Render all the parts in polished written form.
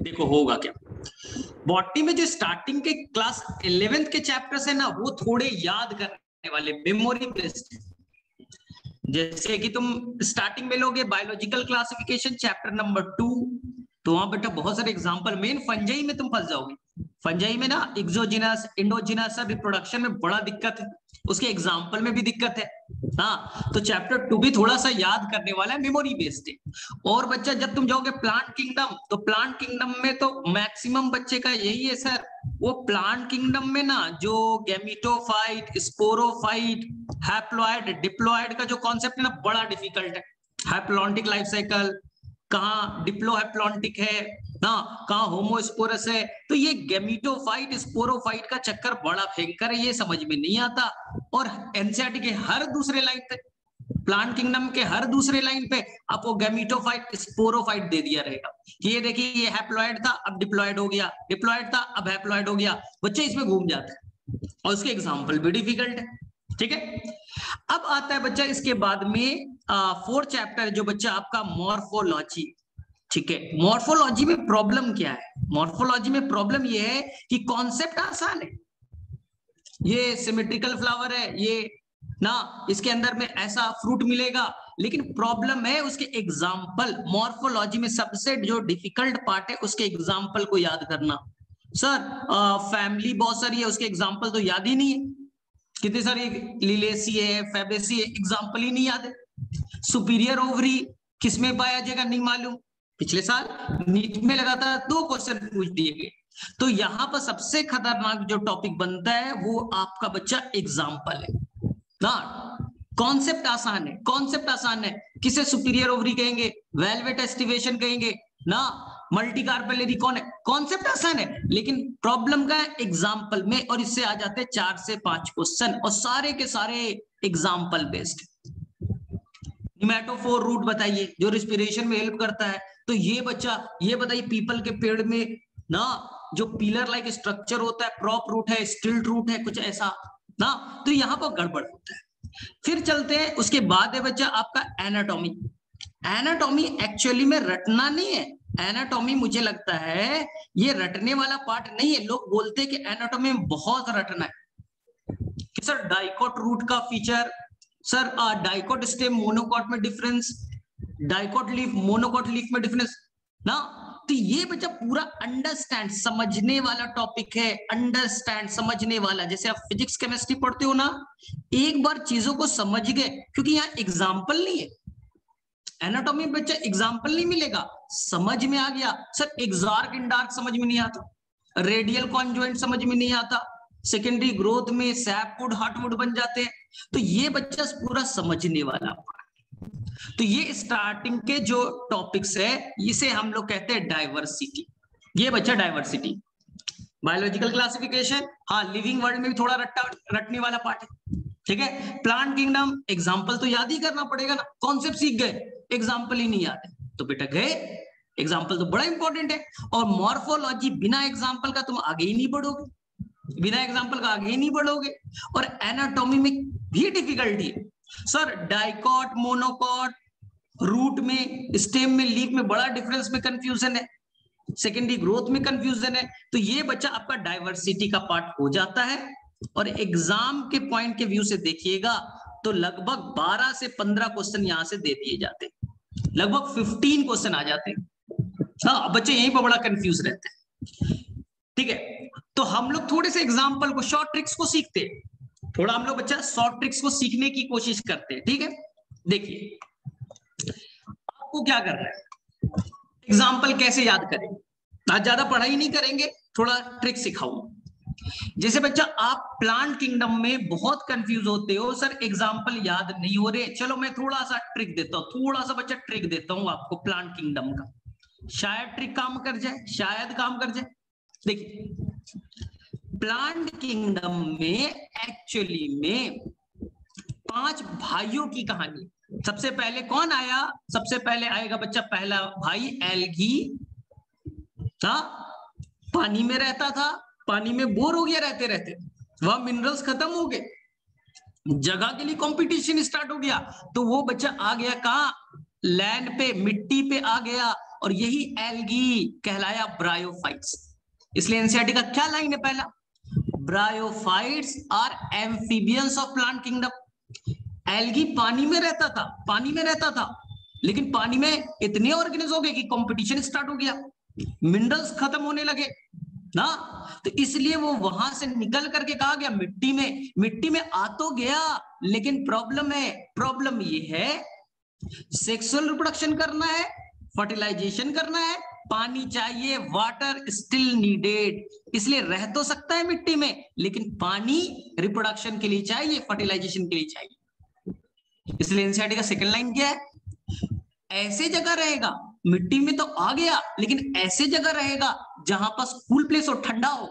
देखो होगा क्या, बॉटनी में जो स्टार्टिंग के क्लास 11th के चैप्टर्स है ना, वो थोड़े याद करने वाले, मेमोरी बेस्ड। जैसे कि तुम स्टार्टिंग में लोगे बायोलॉजिकल क्लासिफिकेशन चैप्टर नंबर 2, तो वहां बेटा बहुत सारे एग्जांपल, मेन फंजाई में तुम फंस जाओगे। फंजाई में ना एक्सोजिनस इंडोजिनस रिप्रोडक्शन में बड़ा दिक्कत है, उसके एग्जांपल में भी दिक्कत है। हाँ, तो चैप्टर 2 भी थोड़ा सा याद करने वाला है, मेमोरी बेस्ड है। और बच्चा जब तुम जाओगे प्लांट किंगडम, तो प्लांट किंगडम में तो मैक्सिमम बच्चे का यही है सर, वो प्लांट किंगडम में ना जो गैमीटोफाइट, स्पोरोफाइट, हैप्लॉइड, डिप्लॉइड का जो कॉन्सेप्ट है ना, बड़ा डिफिकल्ट है। हैप्लॉन्टिक लाइफ साइकिल, कहाँ डिप्लोहैप्लॉन्टिक है ना, कहाँ होमोस्पोरस है, तो ये गैमीटोफाइट स्पोरोफाइट का चक्कर बड़ा भयंकर है, ये समझ में नहीं आता। और एनसीईआरटी के हर दूसरे लाइन पे, प्लांट किंगडम के हर दूसरे लाइन पे आपको गैमीटोफाइट स्पोरोफाइट दे दिया रहेगा कि ये देखिए ये हैप्लॉइड था अब डिप्लॉइड हो गया, डिप्लॉइड था अब हैप्लॉइड हो गया, बच्चे इसमें घूम जाते हैं और उसके एग्जाम्पल भी डिफिकल्ट है। ठीक है, अब आता है बच्चा इसके बाद में 4th चैप्टर जो बच्चा आपका मॉर्फोलॉजी। ठीक है, मॉर्फोलॉजी में प्रॉब्लम क्या है, मॉर्फोलॉजी में प्रॉब्लम ये है कि कॉन्सेप्ट आसान है, ये सिमेट्रिकल फ्लावर है ये ना, इसके अंदर में ऐसा फ्रूट मिलेगा, लेकिन प्रॉब्लम है उसके एग्जाम्पल। मॉर्फोलॉजी में सबसे जो डिफिकल्ट पार्ट है उसके एग्जाम्पल को याद करना। सर फैमिली बहुत सारी है, उसके एग्जाम्पल तो याद ही नहीं है, कितनी सारी लिलेसी है, फेबेसी है, एग्जाम्पल ही नहीं याद है। सुपीरियर ओवरी किसमें पाया जाएगा नहीं मालूम, पिछले साल नीट में लगातार 2 क्वेश्चन पूछ दिए गए। तो यहां पर सबसे खतरनाक जो टॉपिक बनता है वो आपका बच्चा एग्जाम्पल है ना। कॉन्सेप्ट आसान है, कॉन्सेप्ट आसान है, किसे सुपीरियर ओवरी कहेंगे, वेलवेट एस्टिवेशन कहेंगे ना, मल्टी कार्पेलरी कौन है, कॉन्सेप्ट आसान है, लेकिन प्रॉब्लम का एग्जाम्पल में, और इससे आ जाते हैं 4 से 5 क्वेश्चन और सारे के सारे एग्जाम्पल बेस्ड। निमेटोफोर रूट बताइए जो रिस्पिरेशन में हेल्प करता है, तो ये बच्चा ये बताइए पीपल के पेड़ में ना जो पिलर लाइक स्ट्रक्चर होता है, प्रॉप रूट है, स्टिल्ट रूट है, कुछ ऐसा ना, तो यहां पर गड़बड़ होता है। फिर चलते हैं, उसके बाद है बच्चा आपका एनाटॉमी। एनाटॉमी एक्चुअली में रटना नहीं है, एनाटॉमी मुझे लगता है ये रटने वाला पार्ट नहीं है। लोग बोलते हैं कि एनाटॉमी में बहुत रटना है कि सर डाइकोट रूट का feature, sir dicot stem monocot में difference, dicot leaf monocot leaf में डिफरेंस ना, तो ये बच्चा पूरा अंडरस्टैंड समझने वाला टॉपिक है, अंडरस्टैंड समझने वाला। जैसे आप फिजिक्स केमिस्ट्री पढ़ते हो ना, एक बार चीजों को समझ गए, क्योंकि यहाँ एग्जाम्पल नहीं है, एनाटॉमी में बच्चा एग्जाम्पल नहीं मिलेगा, समझ में आ गया। सर एक्सार्क इन डार्क समझ में नहीं आता, रेडियल कॉन्जॉइंट समझ में नहीं आता, सेकेंडरी ग्रोथ में सैपवुड हार्टवुड बन जाते हैं, तो ये बच्चा पूरा समझने वाला। तो ये स्टार्टिंग के जो टॉपिक्स है इसे हम लोग कहते हैं डाइवर्सिटी। ये बच्चा डाइवर्सिटी, बायोलॉजिकल क्लासिफिकेशन, हाँ लिविंग वर्ल्ड में भी थोड़ा रटने वाला पार्ट है। ठीक है, प्लांट किंगडम एग्जाम्पल तो याद ही करना पड़ेगा ना, कॉन्सेप्ट सीख गए एग्जाम्पल ही नहीं याद है तो बेटा गए, एग्जाम्पल तो बड़ा इंपॉर्टेंट है। और मॉर्फोलॉजी बिना एग्जाम्पल का तुम आगे ही नहीं बढ़ोगे, बिना एग्जाम्पल का आगे ही नहीं बढ़ोगे। और एनाटॉमी में भी डिफिकल्टी है सर, डाइकॉट मोनोकॉट, रूट में, स्टेम में, लीफ में बड़ा डिफरेंस में कंफ्यूजन है, सेकेंडरी ग्रोथ में कंफ्यूजन है, तो ये बच्चा आपका डाइवर्सिटी का पार्ट हो जाता है। और एग्जाम के पॉइंट के व्यू से देखिएगा तो लगभग 12 से 15 क्वेश्चन यहां से दे दिए जाते हैं, लगभग 15 क्वेश्चन आ जाते हैं। हाँ, बच्चे यहीं पर बड़ा कंफ्यूज रहते हैं। ठीक है, तो हम लोग थोड़े से एग्जाम्पल को, शॉर्ट ट्रिक्स को सीखते हैं, थोड़ा हम लोग बच्चा शॉर्ट ट्रिक्स को सीखने की कोशिश करते हैं। ठीक है, देखिए आपको क्या करना है, एग्जाम्पल कैसे याद करें, आज ज्यादा पढ़ाई नहीं करेंगे, थोड़ा ट्रिक सिखाऊंगा। जैसे बच्चा आप प्लांट किंगडम में बहुत कंफ्यूज होते हो, सर एग्जाम्पल याद नहीं हो रहे, चलो मैं थोड़ा सा ट्रिक देता हूं, थोड़ा सा बच्चा ट्रिक देता हूं आपको प्लांट किंगडम का, शायद ट्रिक काम कर जाए, शायद काम कर जाए। देखिए प्लांट किंगडम में एक्चुअली में 5 भाइयों की कहानी। सबसे पहले कौन आया, सबसे पहले आएगा बच्चा पहला भाई एल्गी था, पानी में रहता था, पानी में बोर हो गया रहते रहते, वह मिनरल्स खत्म हो गए, जगह के लिए कंपटीशन स्टार्ट हो गया, तो वो बच्चा आ गया कहा, लैंड पे, मिट्टी पे आ गया, और यही एल्गी कहलाया ब्रायोफाइट्स। इसलिए एनसीईआरटी का क्या लाइन है पहला, bryophytes are amphibians of plant kingdom. Algae पानी में रहता था, पानी में रहता था, लेकिन पानी में इतने ऑर्गेनिज्म हो गए कि कंपटीशन स्टार्ट हो गया, मिनरल्स खत्म होने लगे ना, तो इसलिए वो वहां से निकल करके कहा गया मिट्टी में। मिट्टी में आ तो गया, लेकिन प्रॉब्लम ये है सेक्सुअल रिप्रोडक्शन करना है, फर्टिलाइजेशन करना है, पानी चाहिए, वाटर स्टिल नीडेड। इसलिए रह तो सकता है मिट्टी में, लेकिन पानी रिप्रोडक्शन के लिए चाहिए, फर्टिलाइजेशन के लिए चाहिए। इसलिए एनसीईआरटी का सेकंड लाइन क्या है, ऐसे जगह रहेगा, मिट्टी में तो आ गया, लेकिन ऐसे जगह रहेगा जहां पास कूल प्लेस हो, ठंडा हो,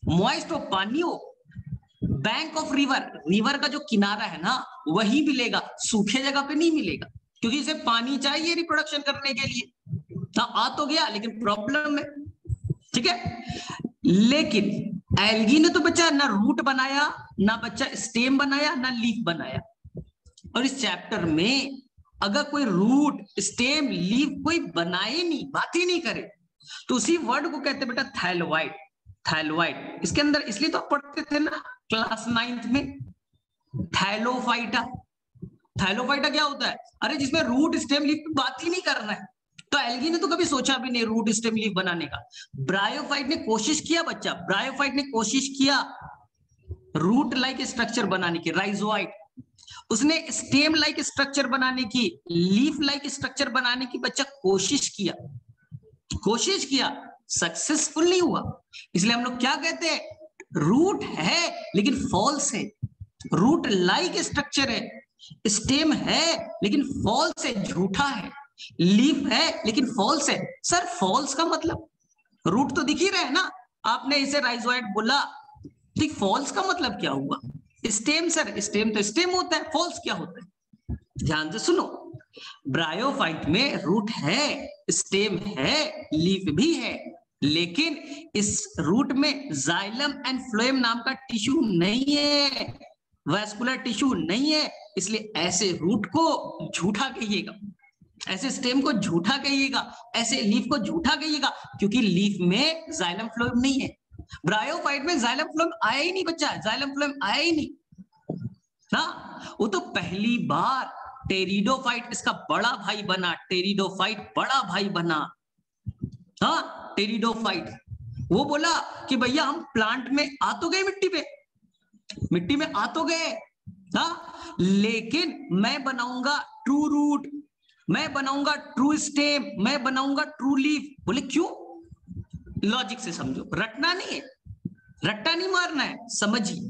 मॉइस्ट हो, पानी हो, बैंक ऑफ रिवर, रिवर का जो किनारा है ना वही मिलेगा, सूखे जगह पे नहीं मिलेगा, क्योंकि इसे पानी चाहिए रिप्रोडक्शन करने के लिए। आ तो गया, लेकिन प्रॉब्लम है, ठीक है। लेकिन एल्गी ने तो बच्चा ना रूट बनाया, ना बच्चा स्टेम बनाया, ना लीफ बनाया। और इस चैप्टर में अगर कोई रूट, स्टेम, लीफ कोई बनाए नहीं, बात ही नहीं करे, तो उसी वर्ड को कहते बेटा थैलोवाइट। थैलोवाइट इसके अंदर इसलिए तो पढ़ते थे ना क्लास 9th में, थैलोफाइटा। थैलोफाइटा क्या होता है, अरे जिसमें रूट, स्टेम, लीफ की बात ही नहीं करना है। तो एल्गी ने तो कभी सोचा भी नहीं रूट, स्टेम, लीफ बनाने का। ब्रायोफाइट ने कोशिश किया बच्चा, ब्रायोफाइट ने कोशिश किया रूट लाइक स्ट्रक्चर बनाने की, राइजोआइट उसने स्टेम लाइक स्ट्रक्चर बनाने की, लीफ लाइक स्ट्रक्चर बनाने की बच्चा कोशिश किया, सक्सेसफुल नहीं हुआ। इसलिए हम लोग क्या कहते हैं, रूट है लेकिन फॉल्स है, रूट लाइक स्ट्रक्चर है, स्टेम है लेकिन फॉल्स है, झूठा है, लीफ है लेकिन फॉल्स है। सर फॉल्स का मतलब, रूट तो दिख ही रहा है ना, आपने इसे राइजोइड बोला, ठीक, फॉल्स का मतलब क्या हुआ, स्टेम। सर स्टेम तो स्टेम होता है, फॉल्स क्या होता है, ध्यान से सुनो। ब्रायोफाइट में रूट है, स्टेम है, लीफ भी है, लेकिन इस रूट में जाइलम एंड फ्लोएम नाम का टिश्यू नहीं है, वैस्कुलर टिश्यू नहीं है। इसलिए ऐसे रूट को झूठा कहिएगा, ऐसे स्टेम को झूठा कहिएगा, ऐसे लीफ को झूठा कहिएगा, क्योंकि लीफ में जाइलम फ्लोएम नहीं है। ब्रायोफाइट में जाइलम फ्लोएम आया ही नहीं बच्चा, जाइलम फ्लोएम आया ही नहीं ना, वो तो पहली बार टेरिडोफाइट इसका बड़ा भाई बना, टेरिडोफाइट बड़ा भाई बना। हाँ टेरिडोफाइट, वो बोला कि भैया हम प्लांट में आ तो गए, मिट्टी में आ तो गए, हाँ, लेकिन मैं बनाऊंगा ट्रू रूट, मैं बनाऊंगा ट्रू स्टेम, मैं बनाऊंगा ट्रू लीफ। बोले क्यों, लॉजिक से समझो, रटना नहीं है, रट्टा नहीं मारना है, समझिए।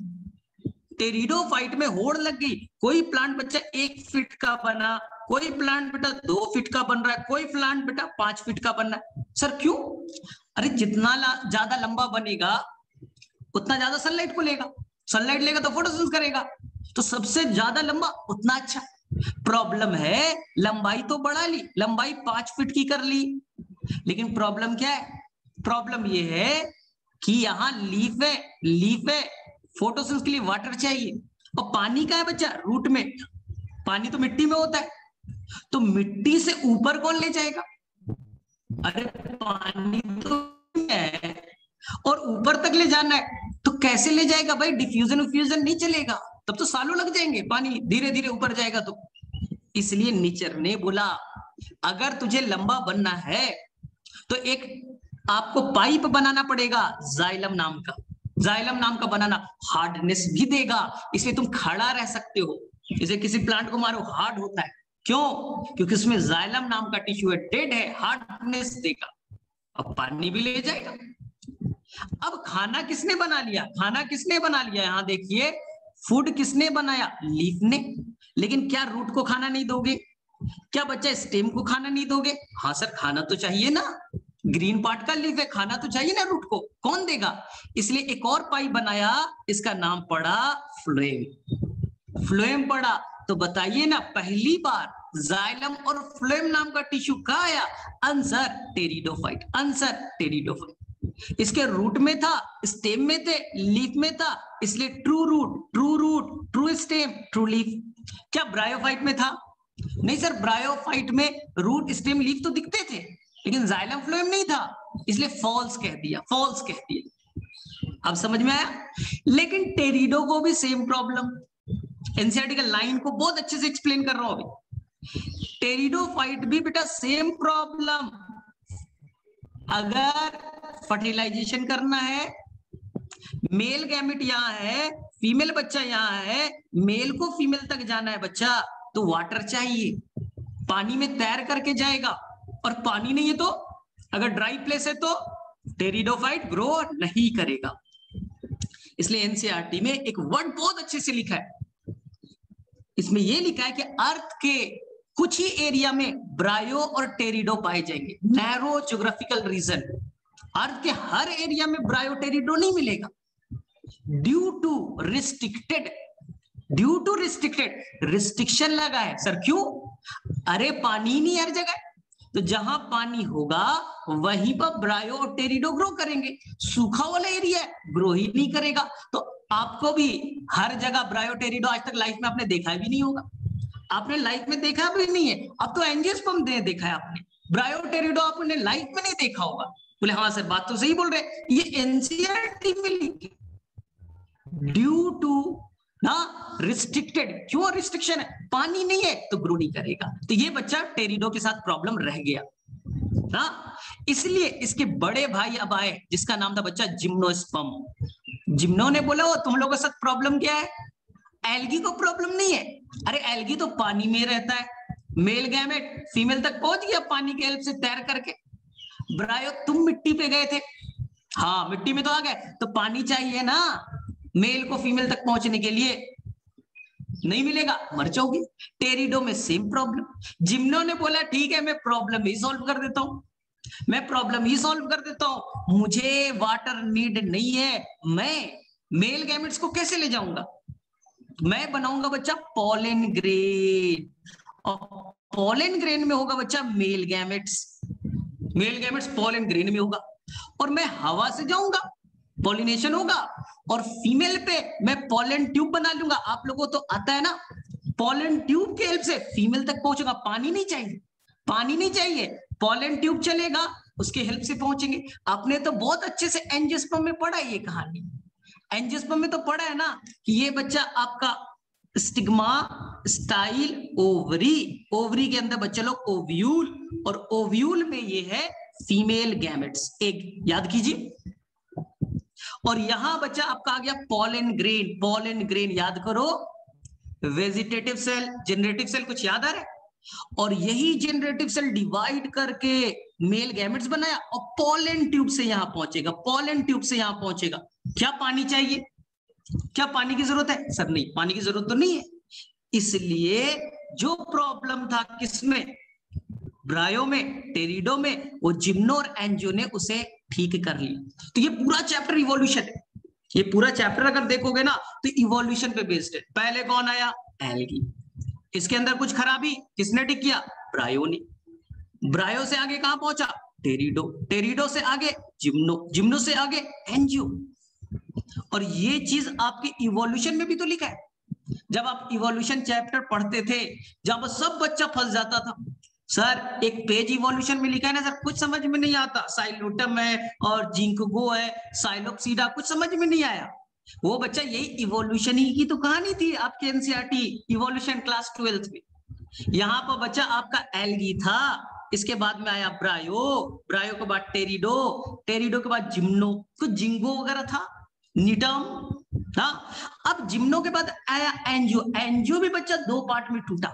टेरिडोफाइट में होड़ लग गई, कोई प्लांट बच्चा 1 फीट का बना, कोई प्लांट बेटा 2 फीट का बन रहा है, कोई प्लांट बेटा 5 फीट का बन रहा है। सर क्यों, अरे जितना ज्यादा लंबा बनेगा उतना ज्यादा सनलाइट को लेगा, सनलाइट लेगा तो फोटोसिंथेसिस करेगा, तो सबसे ज्यादा लंबा उतना अच्छा। प्रॉब्लम है लंबाई तो बढ़ा ली, लंबाई 5 फीट की कर ली, लेकिन प्रॉब्लम क्या है, प्रॉब्लम ये है कि यहाँ लीफ है, फोटोसिंथेसिस के लिए वाटर चाहिए, और पानी का है बच्चा रूट में, पानी तो मिट्टी में होता है, तो मिट्टी से ऊपर कौन ले जाएगा, अरे पानी तो है और ऊपर तक ले जाना है, तो कैसे ले जाएगा भाई, डिफ्यूजन नहीं चलेगा, तब तो सालों लग जाएंगे, पानी धीरे धीरे ऊपर जाएगा तो। इसलिए नेचर ने बोला अगर तुझे लंबा बनना है तो एक आपको पाइप बनाना पड़ेगा, जाइलम नाम का बनाना, हार्डनेस भी देगा, इसलिए तुम खड़ा रह सकते हो। जैसे किसी प्लांट को मारो हार्ड होता है, क्यों, क्योंकि उसमें जाइलम नाम का टिश्यू है, डेड है, हार्डनेस देगा, अब पानी भी ले जाएगा। अब खाना किसने बना लिया, यहां देखिए, फूड किसने बनाया, लीफ ने, लेकिन क्या रूट को खाना नहीं दोगे, क्या बच्चा स्टेम को खाना नहीं दोगे, हाँ सर खाना तो चाहिए ना, ग्रीन पार्ट का लीफ है, खाना तो चाहिए ना रूट को, कौन देगा, इसलिए एक और पाइप बनाया, इसका नाम पड़ा फ्लोएम पड़ा। तो बताइए ना, पहली बार जाइलम और फ्लोएम नाम का टिश्यू कहाँ आया, आंसर टेरिडोफाइट। इसके रूट में था, स्टेम में थे, लीफ में था, इसलिए true root, true stem, true leaf. क्या ब्रायोफाइट में था, नहीं सर, ब्रायोफाइट में रूट, स्टेम, लीफ तो दिखते थे, लेकिन जाइलम फ्लोएम नहीं था, इसलिए फॉल्स कह दिया, फॉल्स कह दिया। अब समझ में आया? लेकिन टेरिडो को भी सेम प्रॉब्लम, एनसीईआरटी का लाइन को बहुत अच्छे से एक्सप्लेन कर रहा हूं अभी। टेरिडोफाइट भी बेटा सेम प्रॉब्लम, अगर फर्टिलाइजेशन करना है, मेल गैमेट यहां है, फीमेल बच्चा यहां है, मेल को फीमेल तक जाना है बच्चा, तो वाटर चाहिए, पानी में तैर करके जाएगा, और पानी नहीं है तो, अगर ड्राई प्लेस है तो टेरिडोफाइट ग्रो नहीं करेगा। इसलिए एनसीईआरटी में एक वर्ड बहुत अच्छे से लिखा है, इसमें यह लिखा है कि अर्थ के कुछ ही एरिया में ब्रायो और टेरिडो पाए जाएंगे, नैरो ज्योग्राफिकल रीजन। अर्थ के हर एरिया में ब्रायो टेरिडो नहीं मिलेगा, due to restricted, due to restricted, restriction लगा है। सर क्यों? अरे पानी नहीं हर जगह, तो जहां पानी होगा वहीं पर ब्रायो और टेरिडो ग्रो करेंगे, सूखा वाला एरिया ग्रो ही नहीं करेगा। तो आपको भी हर जगह ब्रायो टेरिडो आज तक लाइफ में आपने देखा भी नहीं होगा, आपने लाइफ में देखा भी नहीं है। अब तो एंजियोस्पर्म देखा है आपने, ब्रायो टेरिडो आपने लाइफ में नहीं देखा होगा। बोले हाँ सर बात तो सही बोल रहे, ये एनसीईआरटी में लिखी, ड्यू टू ना रिस्ट्रिक्टेड। क्यों रिस्ट्रिक्शन है? पानी नहीं है तो ग्रो नहीं करेगा, तो ये बच्चा टेरिडो के साथ प्रॉब्लम रह गया ना। इसलिए इसके बड़े भाई अब आए, जिसका नाम था बच्चा जिम्नोस्पर्म। जिम्नो ने बोला वो तुम लोगों के साथ प्रॉब्लम क्या है? एल्गी को प्रॉब्लम नहीं है। अरे एल्गी तो पानी में रहता है, मेल गैमेट फीमेल तक पहुंच गया पानी के हेल्प से तैर करके। ब्रायो तुम मिट्टी पे गए थे, हाँ मिट्टी में तो आ गए, तो पानी चाहिए ना मेल को फीमेल तक पहुंचने के लिए, नहीं मिलेगा मर जाओगी। टेरिडो में सेम प्रॉब्लम। जिम्नो ने बोला ठीक है मैं प्रॉब्लम ही सॉल्व कर देता हूं, मैं प्रॉब्लम ही सॉल्व कर देता हूं, मुझे वाटर नीड नहीं है, मैं मेल गैमेट्स को कैसे ले जाऊंगा, मैं बनाऊंगा बच्चा पॉलन ग्रेन, और पॉलन ग्रेन में होगा बच्चा male gametes, male gametes pollen grain में होगा, और मैं हवा से जाऊंगा, पॉलिनेशन होगा, और फीमेल पे मैं पॉलन ट्यूब बना लूंगा। आप लोगों को तो आता है ना, पॉलन ट्यूब के हेल्प से फीमेल तक पहुंचेगा। पानी नहीं चाहिए, पानी नहीं चाहिए, पॉलन ट्यूब चलेगा, उसके हेल्प से पहुंचेंगे। आपने तो बहुत अच्छे से एंजियोस्पर्म में पढ़ा है ये कहानी, एंजियोस्पर्म में तो पढ़ा है ना कि ये बच्चा आपका स्टिग्मा, स्टाइल, ओवरी, ओवरी के अंदर बच्चे लोग ओव्यूल, और ओव्यूल में ये है फीमेल गैमेट्स, एग, याद कीजिए। और यहां बच्चा आपका आ गया पॉलन ग्रेन, पॉलन ग्रेन याद करो, वेजिटेटिव सेल, जनरेटिव सेल कुछ याद आ रहा है, और यही जनरेटिव सेल डिवाइड करके मेल गैमेट्स बनाया, और पॉलन ट्यूब से यहां पहुंचेगा, पॉलन ट्यूब से यहां पहुंचेगा। क्या पानी चाहिए? क्या पानी की जरूरत है? सर नहीं, पानी की जरूरत तो नहीं है। इसलिए जो प्रॉब्लम था किसमें, ब्रायो में, टेरिडो में, वो जिम्नो और एंजियो ने उसे ठीक कर लिया। तो ये पूरा चैप्टर इवोल्यूशन है, ये पूरा चैप्टर अगर देखोगे ना तो इवोल्यूशन पे बेस्ड है। पहले कौन आया? एल्गी। इसके अंदर कुछ खराबी किसने ठीक किया? ब्रायो ने। ब्रायो से आगे कहां पहुंचा? टेरिडो। टेरिडो से आगे जिम्नो, जिम्नो से आगे एंजियो। और ये चीज आपके इवोल्यूशन में भी तो लिखा है। जब आप इवोल्यूशन चैप्टर पढ़ते थे, जब सब बच्चा फंस जाता था, सर एक पेज इवोल्यूशन में लिखा है ना सर, कुछ समझ में नहीं आता, साइलोटम है और जिंकगो है, साइलोप्सीडा, कुछ समझ में नहीं आया। वो बच्चा यही इवोल्यूशन ही की तो कहानी थी आपके एनसीईआरटी इवोल्यूशन क्लास 12th में। यहाँ पर बच्चा आपका एल्गी था, इसके बाद में आया ब्रायो, ब्रायो के बाद टेरिडो, टेरिडो के बाद जिम्नो, कुछ जिंगो वगैरह था, निटम। हाँ, अब जिम्नो के बाद आया एंजियो। एंजियो भी बच्चा दो पार्ट में टूटा,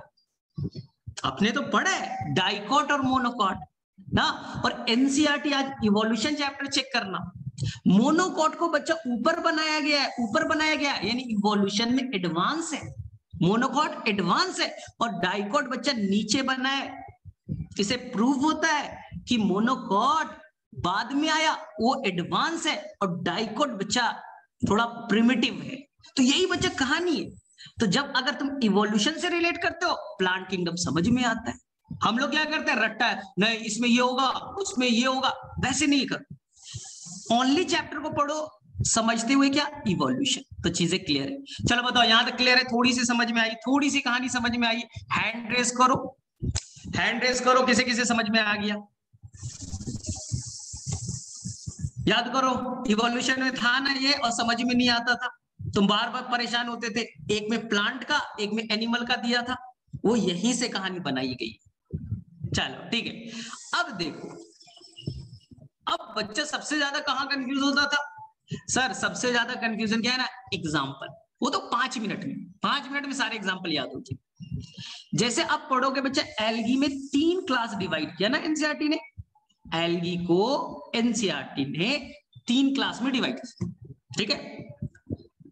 आपने तो पढ़ा है डाइकॉट और मोनोकॉट ना। और एनसीईआरटी आज इवोल्यूशन चैप्टर चेक करना, मोनोकॉट को बच्चा ऊपर बनाया गया है, ऊपर बनाया गया है, यानी इवोल्यूशन में एडवांस है, मोनोकॉट एडवांस है, और डाइकॉट बच्चा नीचे बना है। इसे प्रूव होता है कि मोनोकॉट बाद में आया, वो एडवांस है, और डाइकॉट बच्चा थोड़ा प्रिमिटिव है। तो यही बच्चा कहानी है। तो जब अगर तुम इवोल्यूशन से रिलेट करते हो, प्लांट किंगडम समझ में आता है। हम लोग क्या करते हैं, रट्टा है, नहीं इसमें ये होगा, उसमें ये होगा, वैसे नहीं कर। ओनली चैप्टर को पढ़ो समझते हुए क्या, इवोल्यूशन। तो चीजें क्लियर है। चलो बताओ यहां तक क्लियर है? थोड़ी सी समझ में आई, थोड़ी सी कहानी समझ में आई? हैंड रेस करो, हैंड रेस करो, किसे किसे समझ में आ गया? याद करो, इवोल्यूशन में था ना ये, और समझ में नहीं आता था, तुम बार बार परेशान होते थे। एक में प्लांट का, एक में एनिमल का दिया था, वो यहीं से कहानी बनाई गई। चलो ठीक है। अब देखो, अब बच्चा सबसे ज्यादा कहां कंफ्यूज होता था? सर सबसे ज्यादा कंफ्यूजन क्या है ना, एग्जाम्पल। वो तो 5 मिनट में सारे एग्जाम्पल याद होते। जैसे आप पढ़ोगे बच्चा, एल्गी में 3 क्लास डिवाइड किया ना एनसीईआरटी ने, एल्गी को एनसीईआरटी ने 3 क्लास में डिवाइड किया, ठीक है।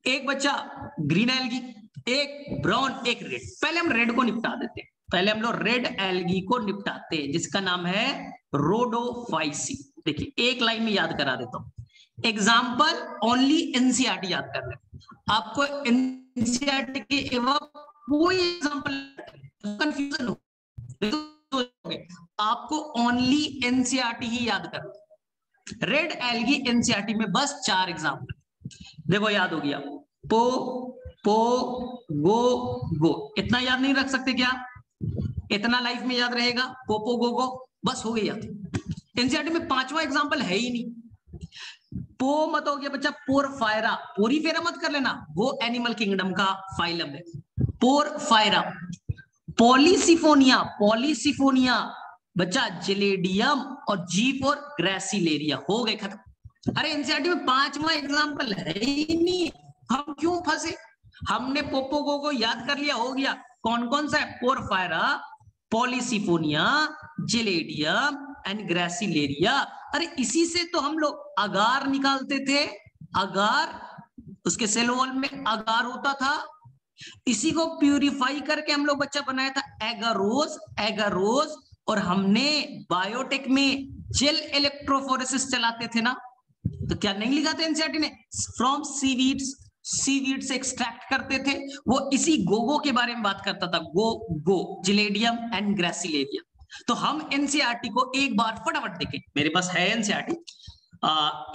एक बच्चा ग्रीन एल्गी, एक ब्राउन, एक रेड। पहले हम रेड को निपटा देते हैं, पहले हम लोग रेड एल्गी को निपटाते हैं, जिसका नाम है रोडोफाइसी। देखिए एक लाइन में याद करा देता हूं, एग्जाम्पल ओनली एनसीईआरटी याद कर रहे। आपको एनसीईआरटी के अलावा कोई एग्जाम्पल कंफ्यूजन हो तो आपको ओनली एनसीईआरटी ही याद करना। रेड एल्गी एनसीईआरटी में बस 4 एग्जाम्पल, देखो याद हो गया, पो पो गो गो। इतना याद नहीं रख सकते क्या? इतना लाइफ में याद रहेगा, पोपो गो गो, बस हो गया। एनसीईआरटी में 5वां एग्जाम्पल है ही नहीं। पो मत हो गया बच्चा, पोरफायरा, पोरीफेरा मत कर लेना, वो एनिमल किंगडम का फाइलम है, पोरफायरा। पॉलीसिफोनिया, पॉलीसिफोनिया बच्चा जेलेडियम, और जी फॉर ग्रेसिलेरिया। हो गए खत्म। अरे एनसीईआरटी में 5वां एग्जाम्पल है ही नहीं, हम क्यों फंसे? हमने पोपोगो को याद कर लिया, हो गया। कौन कौन सा है? Porphyra, Polysiphonia, Gelidium and gracilaria. अरे इसी से तो हम लोग अगार निकालते थे, अगार, उसके सेल वॉल में अगार होता था, इसी को प्यूरिफाई करके हम लोग बच्चा बनाया था एगारोज, एगारोज। और हमने बायोटेक में जेल इलेक्ट्रोफोरेसिस चलाते थे ना, तो क्या नहीं लिखा था एनसीईआरटी ने? फ्रॉम सीवीड्स, सीवीड से एक्सट्रैक्ट करते थे। वो इसी गोगो के बारे में बात करता था, गो गो, जिलेडियम एंड ग्रेसिलेरिया। तो हम एनसीईआरटी को एक बार फटाफट देखें, मेरे पास है एनसीईआरटी,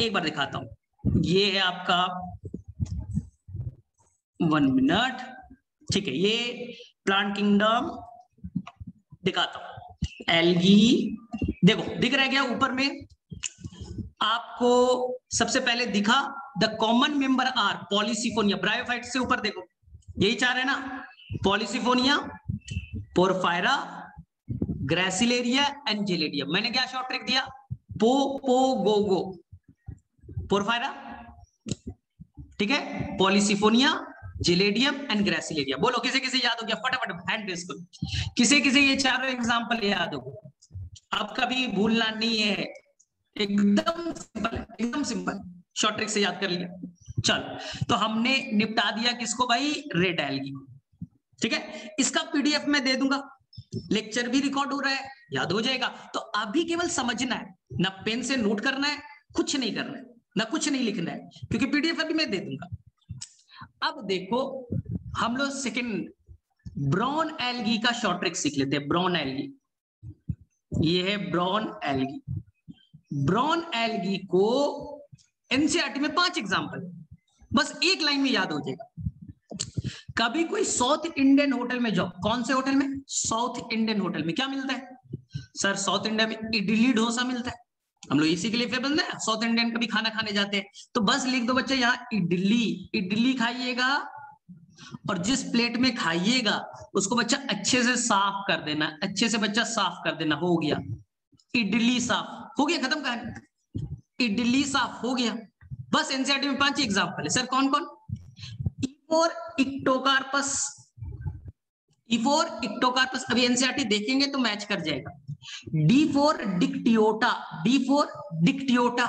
एक बार दिखाता हूं। ये है आपका 1 मिनट, ठीक है। ये प्लांट किंगडम दिखाता हूं, एल्गी, देखो दिख रहा है क्या ऊपर में आपको? सबसे पहले दिखा the common member are Polysiphonia, bryophyte से ऊपर देखो, यही 4 है ना, Polysiphonia, Porphyra, Gracilaria and Gelidium. मैंने क्या शॉर्ट ट्रिक दिया? पो पो गो गो, पोरफायरा, ठीक है, पॉलीसिफोनिया, जेलेडियम एंड ग्रेसिलेरिया। बोलो किसे किसे याद हो गया? फटाफट हैंड रेस करो, किसे किसे ये चारों एग्जांपल याद हो? अब कभी भूलना नहीं है, एकदम सिंपल है, एकदम सिंपल, शॉर्ट ट्रिक से याद कर लिया। चलो तो हमने निपटा दिया किसको भाई? रेड एल्गी, ठीक है। इसका पीडीएफ में दे दूंगा, लेक्चर भी रिकॉर्ड हो रहा है, याद हो जाएगा। तो अभी केवल समझना है, ना पेन से नोट करना है, कुछ नहीं करना है, ना कुछ नहीं लिखना है, क्योंकि पीडीएफ अभी मैं दे दूंगा। अब देखो हम लोग सेकंड ब्राउन एल्गी का शॉर्ट ट्रिक सीख लेते हैं। ब्राउन एल्गी, ये है ब्राउन एल्गी। ब्राउन एल्गी को एनसीईआरटी में 5 एग्जांपल, बस एक लाइन में याद हो जाएगा। कभी कोई साउथ इंडियन होटल में जाओ, कौन से होटल में? साउथ इंडियन होटल में क्या मिलता है? सर साउथ इंडिया में इडली डोसा मिलता है, हम लोग इसी के लिए फेमस है, साउथ इंडियन कभी खाना खाने जाते हैं। तो बस लिख दो बच्चे यहाँ इडली, इडली खाइएगा, और जिस प्लेट में खाइएगा उसको बच्चा अच्छे से साफ कर देना, अच्छे से बच्चा साफ कर देना। हो गया इडली साफ, हो गया, खत्म कहानी, इडली साफ हो गया। बस एनसीईआरटी में 5 एग्जांपल है। सर कौन कौन? ई फॉर इक्टोकार्पस, ई फॉर इक्टोकार्पस, अभी एनसीईआरटी देखेंगे तो मैच कर जाएगा। D for Dictyota, D for Dictyota.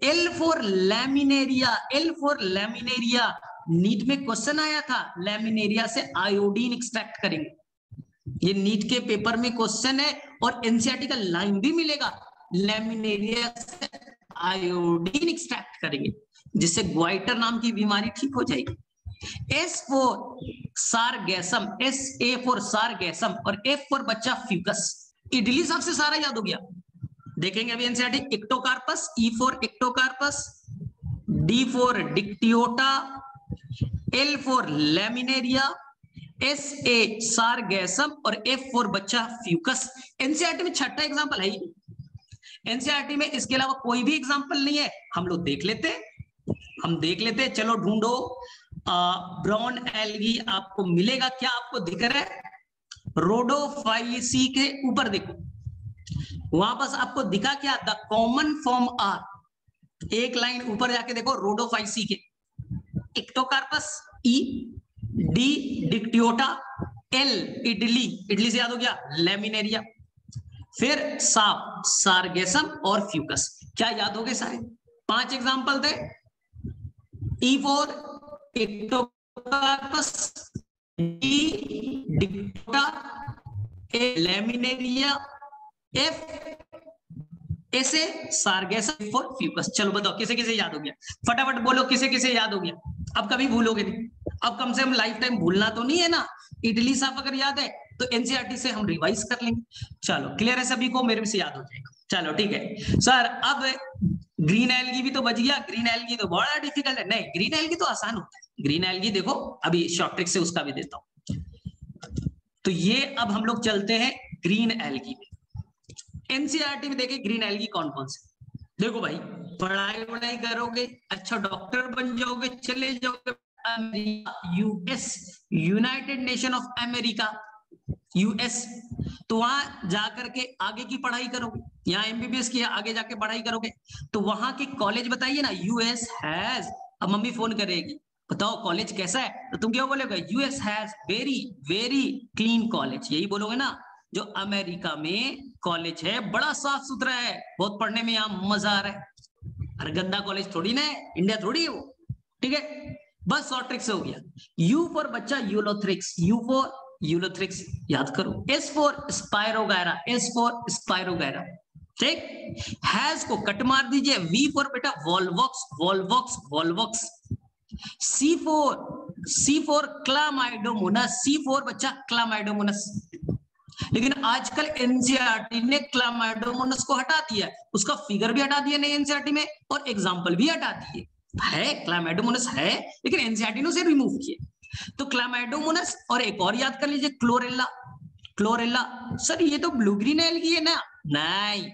L for Laminaria, L for Laminaria, NEET में क्वेश्चन आया था, लैमिनेरिया से आयोडीन एक्सट्रैक्ट करेंगे, ये नीट के पेपर में क्वेश्चन है, और एनसीईआरटी का लाइन भी मिलेगा, लैमिनेरिया से आयोडीन एक्सट्रैक्ट करेंगे, जिससे ग्वाइटर नाम की बीमारी ठीक हो जाएगी। S for sargassum, S A for sargassum, और एफ फॉर बच्चा फ्यूकस। इडली सबसे सारा याद हो गया, देखेंगे अभी NCERT. Ectocarpus, E for ectocarpus, D for Dictyota, L for laminaria, S A sargassum, और एफ फॉर बच्चा फ्यूकस। एनसीईआरटी में 6ठा एग्जांपल है ही, एनसीईआरटी में इसके अलावा कोई भी एग्जाम्पल नहीं है, हम लोग देख लेते हैं। चलो ढूंढो, ब्राउन एल्गी आपको मिलेगा क्या? आपको दिख रहा है रोडोफाइसी के ऊपर देखो, वहां पास आपको दिखा क्या? द कॉमन फॉर्म आर, एक लाइन ऊपर जाके देखो रोडोफाइसी के, ectocarpus E, D dictyota, L idli, idli से याद हो गया लेमिनेरिया, फिर साप सार्गेसम और फ्यूकस। क्या याद हो गए सारे? 5 एग्जांपल थे, E for ectocarpus, D dictyota, A laminaria, F ऐसे सार्गेसम फॉर फ्यूकस। चलो बताओ किसे किसे याद हो गया? फटाफट बोलो किसे किसे याद हो गया? अब कभी भूलोगे नहीं, अब कम से कम लाइफ टाइम भूलना तो नहीं है ना। इडली साफ अगर याद है तो एनसीईआरटी से हम रिवाइज कर लेंगे। चलो क्लियर है सभी को? मेरे में से याद हो जाएगा। चलो ठीक है सर। अब ग्रीन एल्गी भी तो बच गया। ग्रीन एल्गी तो बड़ा डिफिकल्ट है। नहीं, ग्रीन एल्गी तो आसान होता है। ग्रीन एल्गी देखो, अभी शॉर्ट ट्रिक से उसका भी देता हूं। तो ये अब हम लोग चलते हैं ग्रीन एल्गी में। एनसीईआरटी में देखिए ग्रीन एल्गी कौन कौन से। देखो भाई, पढ़ाई करोगे, अच्छा डॉक्टर बन जाओगे, चले जाओगे America, US, United nation of America, US, तो वहां जाकर के आगे की पढ़ाई करोगे। यहाँ एमबीबीएस की आगे जाके पढ़ाई करोगे तो वहां की कॉलेज बताइए ना, यूएस हैज। अब मम्मी फोन करेगी, बताओ कॉलेज कैसा है, तो तुम क्या बोलोगे? US has very very clean college, यही बोलोगे ना। जो अमेरिका में कॉलेज है बड़ा साफ सुथरा है, बहुत पढ़ने में यहाँ मजा आ रहा है। अरे गंदा कॉलेज थोड़ी ना है, इंडिया थोड़ी है वो। ठीक है, बस शॉर्ट ट्रिक से हो गया। यू फॉर बच्चा यूलोथ्रिक्स, यू फॉर यूलोथ्रिक्स याद करो। S for spirogyra, S for spirogyra. ठीक, हैज को कट मार दीजिए। वी फॉर बेटा volvox, volvox, volvox. C for chlamydomonas, C for बच्चा क्लामाइडोमोनास। लेकिन आजकल एनसीईआरटी ने क्लामाइडोमोनास को हटा दिया, उसका फिगर भी हटा दिया नहीं एनसीईआरटी में, और एग्जाम्पल भी हटा दिए। है क्लामाइडोमोनास है, लेकिन एनसीईआरटी ने उसे रिमूव किया। तो क्लामाइडोमोनास, और एक और याद कर लीजिए क्लोरेला। क्लोरेला सर ये तो ब्लू ग्रीन एल्गी है ना? नहीं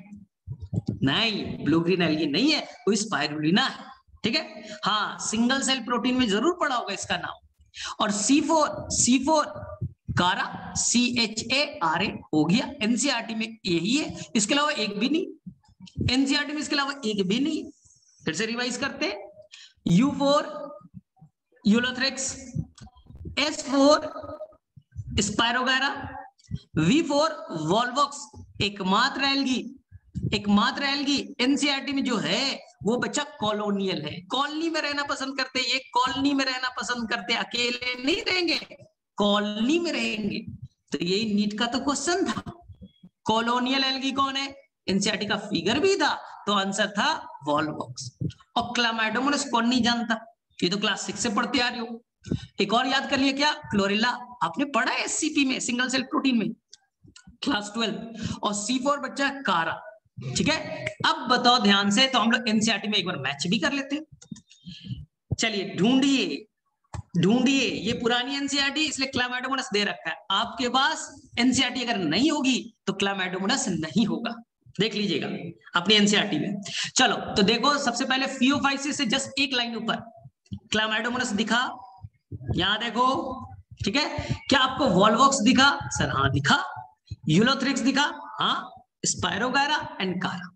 नहीं, ब्लू ग्रीन एल्गी नहीं है, वो स्पाइरुलिना है। ठीक है, हाँ सिंगल सेल प्रोटीन में जरूर पढ़ा होगा इसका नाम। और C4 कारा, CHARA हो गया, एनसीईआरटी में यही है, इसके अलावा एक भी नहीं। एनसीईआरटी में इसके अलावा एक भी नहीं। फिर से रिवाइज करते हैं। U4 Ulothrix, S4 spirogyra, V4 Volvox. एकमात्र एल्गी एनसीईआरटी में जो है वो बच्चा कॉलोनियल है। कॉलोनी में रहना पसंद करते, ये कॉलोनी में रहना पसंद करते, अकेले नहीं रहेंगे, कॉलोनी में रहेंगे। तो यही नीट का तो क्वेश्चन था, कॉलोनियल एल्गी कौन है? एनसीईआरटी का फिगर भी था, तो आंसर था वॉल्वॉक्स। और क्लामाइडोमोनास कौन नहीं जानता, ये तो क्लास 6 से पढ़ते आ रहे हो। एक और याद कर लिया क्या? क्लोरेला आपने पढ़ा है एससीपी में, सिंगल सेल प्रोटीन में, क्लास 12। और C4 बच्चा कारा। ठीक है, अब बताओ ध्यान से, तो हम लोग एनसीईआरटी में एक बार मैच भी कर लेते हैं। चलिए ढूंढिए, ये पुरानी एनसीईआरटी इसलिए क्लामाइडोमोनास दे रखा है। आपके पास एनसीईआरटी अगर नहीं होगी तो क्लामाइडोमोनास नहीं होगा, देख लीजिएगा अपनी एनसीईआरटी में। चलो तो देखो, सबसे पहले फियोफाइसिस से जस्ट एक लाइन ऊपर क्लामाइडोमोनास दिखा, यहां देखो। ठीक है, क्या आपको वॉल्वॉक्स दिखा? सर हाँ दिखा। यूलोथ्रिक्स दिखा? हाँ। स्पायरोगैरा एंड कारा।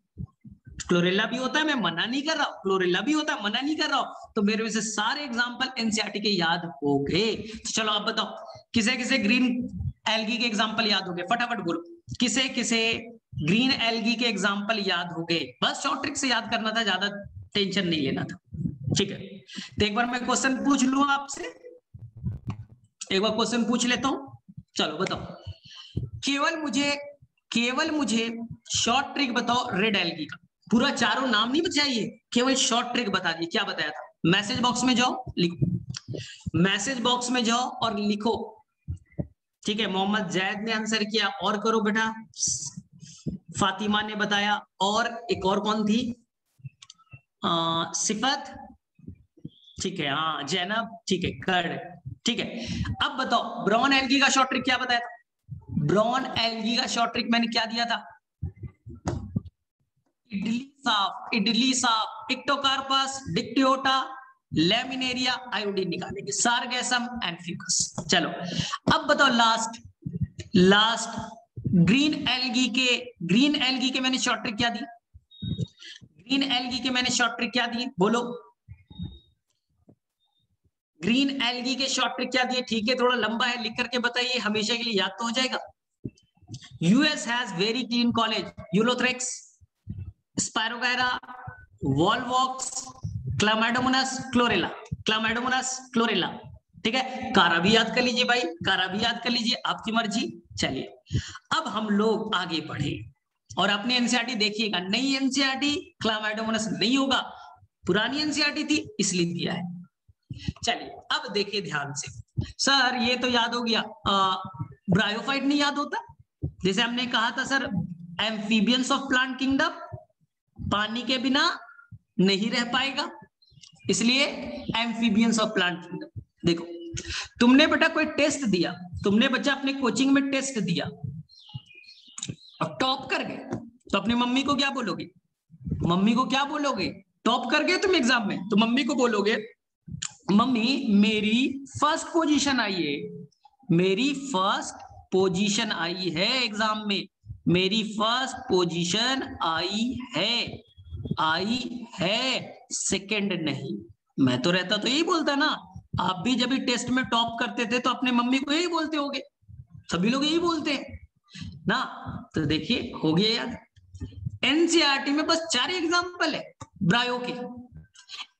क्लोरेला भी होता है, मैं मना नहीं कर रहा हूं, क्लोरेला भी होता है, मना नहीं कर रहा हूं। तो मेरे से सारे एग्जांपल एनसीईआरटी के याद हो गए। तो चलो आप बताओ किसे किसे ग्रीन एल्गी के एग्जांपल याद हो गए? फटाफट बोलो, किसे किसे ग्रीन एल्गी के एग्जांपल याद हो गए? बस शॉर्ट ट्रिक से याद करना था, ज्यादा टेंशन नहीं लेना था। ठीक है, तो एक बार मैं क्वेश्चन पूछ लूं आपसे, एक बार क्वेश्चन पूछ लेता हूं। चलो बताओ, केवल मुझे शॉर्ट ट्रिक बताओ रेड एल्गी का। पूरा चारों नाम नहीं बताइए, केवल शॉर्ट ट्रिक बता दिए। क्या बताया था? मैसेज बॉक्स में जाओ, लिखो, मैसेज बॉक्स में जाओ और लिखो। ठीक है, मोहम्मद जैद ने आंसर किया, और करो बेटा। फातिमा ने बताया, और एक और कौन थी? सिफत। ठीक है, हाँ जैनब। ठीक है, कर्ड। ठीक है, अब बताओ ब्राउन एल्गी का शॉर्ट ट्रिक क्या बताया था? ब्राउन एल्गी का शॉर्ट ट्रिक मैंने क्या दिया था? इडली साफ, इक्टोकार्पस, डिक्टियोटा, लैमिनेरिया, आयोडीन निकालेंगे, सारगैसम एंड फ्यूकस। चलो अब बताओ लास्ट ग्रीन एल्गी के मैंने शॉर्ट ट्रिक क्या दी? ग्रीन एल्गी के मैंने शॉर्ट ट्रिक क्या दिए बोलो? ग्रीन एल्गी के शॉर्ट ट्रिक क्या दिए? ठीक है, थोड़ा लंबा है, लिख करके बताइए, हमेशा के लिए याद तो हो जाएगा। US has very clean college, ulothrix, spirogyra, volvox, chlamydomonas chlorella. ठीक है, कारा भी याद कर लीजिए भाई, कारा भी याद कर लीजिए, आपकी मर्जी। चलिए अब हम लोग आगे बढ़े और अपनी एनसीईआरटी देखिएगा। नई एनसीईआरटी क्लामाइडोमोनास नहीं होगा, पुरानी एनसीईआरटी थी इसलिए दिया है। चलिए अब देखिए ध्यान से, सर ये तो याद हो गया, ब्रायोफाइट नहीं याद होता? जैसे हमने कहा था sir, amphibians of plant kingdom पानी के बिना नहीं रह पाएगा, इसलिए एम्फीबियंस ऑफ प्लांट किंगडम। देखो तुमने बेटा कोई टेस्ट दिया, तुमने बच्चा अपने कोचिंग में टेस्ट दिया और टॉप कर गए, तो अपनी मम्मी को क्या बोलोगे? मम्मी को क्या बोलोगे? टॉप कर गए तुम एग्जाम में, तो मम्मी को बोलोगे मम्मी मेरी फर्स्ट पोजीशन आई है, मेरी फर्स्ट पोजीशन आई है एग्जाम में, मेरी फर्स्ट पोजीशन आई है, सेकंड नहीं। मैं तो रहता तो यही बोलता ना, आप भी जब भी टेस्ट में टॉप करते थे तो अपने मम्मी को यही बोलते होगे, सभी लोग यही बोलते हैं ना। तो देखिए हो गया याद। एनसीईआरटी में बस 4 एग्जाम्पल है ब्रायो के।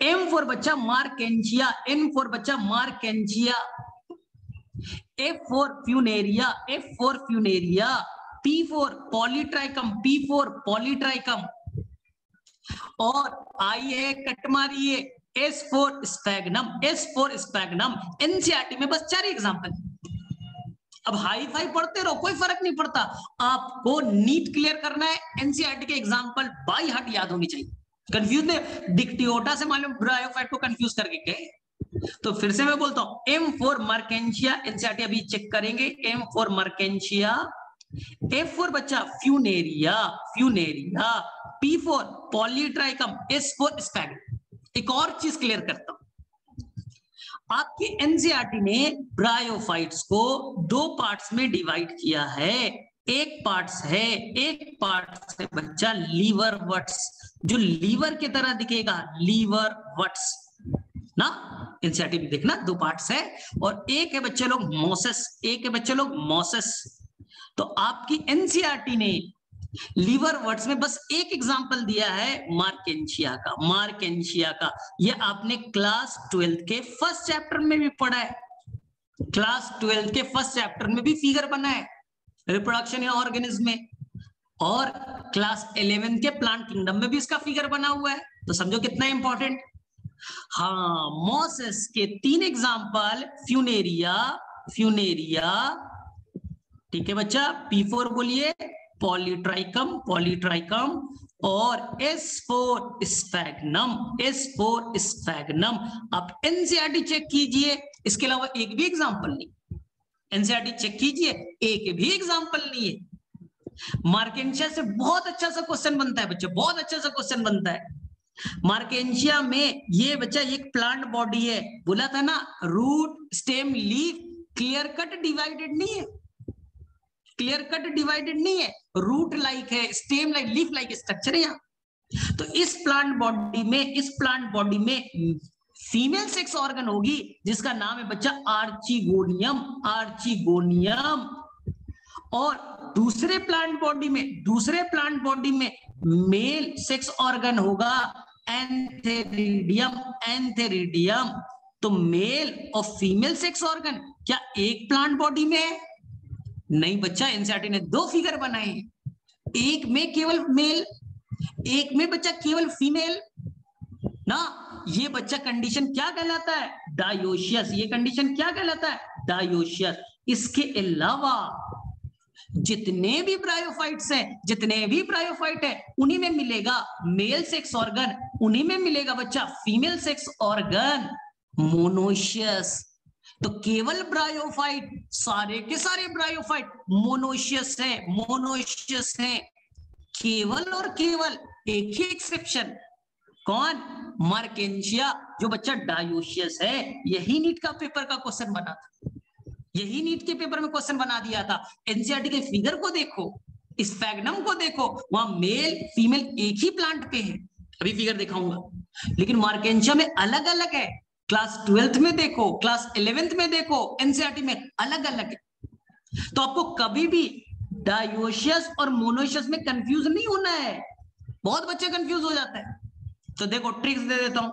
एम फॉर बच्चा मार्केंचिया, एन फॉर बच्चा marchantia, F for funaria, P for polytrichum, और आई है कटमारी, एस फॉर स्पैग्नम। एनसीईआरटी में बस 4 एग्जाम्पल। अब हाई फाई पढ़ते रहो, कोई फर्क नहीं पड़ता, आपको नीट क्लियर करना है, एनसीईआरटी के एग्जाम्पल बाई हार्ट याद होनी चाहिए। कंफ्यूज नहीं, डिक्टियोटा से मालूम ब्रायोफाइट को कंफ्यूज करके गए, तो फिर से मैं बोलता हूं, एम फॉर मर्केंशिया, एनसीईआरटी अभी चेक करेंगे, M for marchantia, F for बच्चा funaria, P for polytrichum, S for sphagnum. एक और चीज क्लियर करता हूं, आपकी एनसीईआरटी ने ब्रायोफाइट्स को 2 पार्ट्स में डिवाइड किया है। एक पार्ट्स है बच्चा लीवर वट्स, जो लीवर की तरह दिखेगा, लीवर वट्स ना। एनसीईआरटी में देखना 2 पार्ट्स है, और एक है बच्चे लोग मोसेस, तो आपकी एनसीईआरटी ने लीवर वर्ड्स में बस एक एग्जांपल दिया है मार्केंशिया का। ये आपने क्लास 12 के फर्स्ट चैप्टर में भी पढ़ा है, क्लास 12 के फर्स्ट चैप्टर में भी फिगर बना है रिप्रोडक्शन या ऑर्गेनिज्म में, और क्लास 11 के प्लांट किंगडम में भी इसका फिगर बना हुआ है, तो समझो कितना इंपॉर्टेंट। हाँ, मॉसेस के 3 एग्जांपल, फ्यूनेरिया, ठीक है बच्चा, P4 बोलिए, पॉलीट्राइकम, और एस फोर स्पैग्नम। आप एनसीईआरटी चेक कीजिए, इसके अलावा एक भी एग्जांपल नहीं। एनसीईआरटी चेक कीजिए, एक भी एग्जांपल नहीं है। मार्केंशिया से बहुत अच्छा सा क्वेश्चन बनता है बच्चे, बहुत अच्छा सा क्वेश्चन बनता है। मार्केंशिया में ये बच्चा एक प्लांट बॉडी है, बोला था ना, root stem leaf clear cut divided नहीं है, क्लियर कट डिवाइडेड नहीं है, रूट लाइक है, stem like, leaf like structure है यहाँ। तो इस प्लांट बॉडी में फीमेल सेक्स ऑर्गन होगी जिसका नाम है बच्चा आर्चिगोनियम, और दूसरे प्लांट बॉडी में मेल सेक्स ऑर्गन होगा एंथेरिडियम। तो मेल और फीमेल सेक्स ऑर्गन क्या एक प्लांट बॉडी में है? नहीं बच्चा, एनसीईआरटी ने 2 फिगर बनाए हैं, एक में केवल मेल, एक में बच्चा केवल फीमेल ना। ये बच्चा कंडीशन क्या कहलाता है? डायोशियस। ये कंडीशन क्या कहलाता है? डायोशियस। इसके अलावा जितने भी ब्रायोफाइट्स हैं, उन्हीं में मिलेगा मेल सेक्स ऑर्गन, उन्हीं में मिलेगा बच्चा फीमेल सेक्स ऑर्गन, मोनोशियस। तो केवल ब्रायोफाइट, सारे के सारे ब्रायोफाइट मोनोशियस है, केवल और केवल एक ही एक्सेप्शन, कौन? मर्केंशिया, जो बच्चा डायोशियस है। यही नीट का पेपर का क्वेश्चन बना था, यही नीट के पेपर में क्वेश्चन बना दिया था। एनसीईआरटी के फिगर को देखो, स्फैग्नम को देखो, वहां मेल फीमेल एक ही प्लांट पे है, अभी फिगर दिखाऊंगा, लेकिन मार्केंशिया में अलग अलग है। क्लास 12th में देखो, क्लास 11th में देखो, एनसीईआरटी में अलग अलग है। तो आपको कभी भी डायोशियस और मोनोशियस में कंफ्यूज नहीं होना है, बहुत बच्चे कंफ्यूज हो जाते हैं। तो देखो ट्रिक्स दे देता हूं।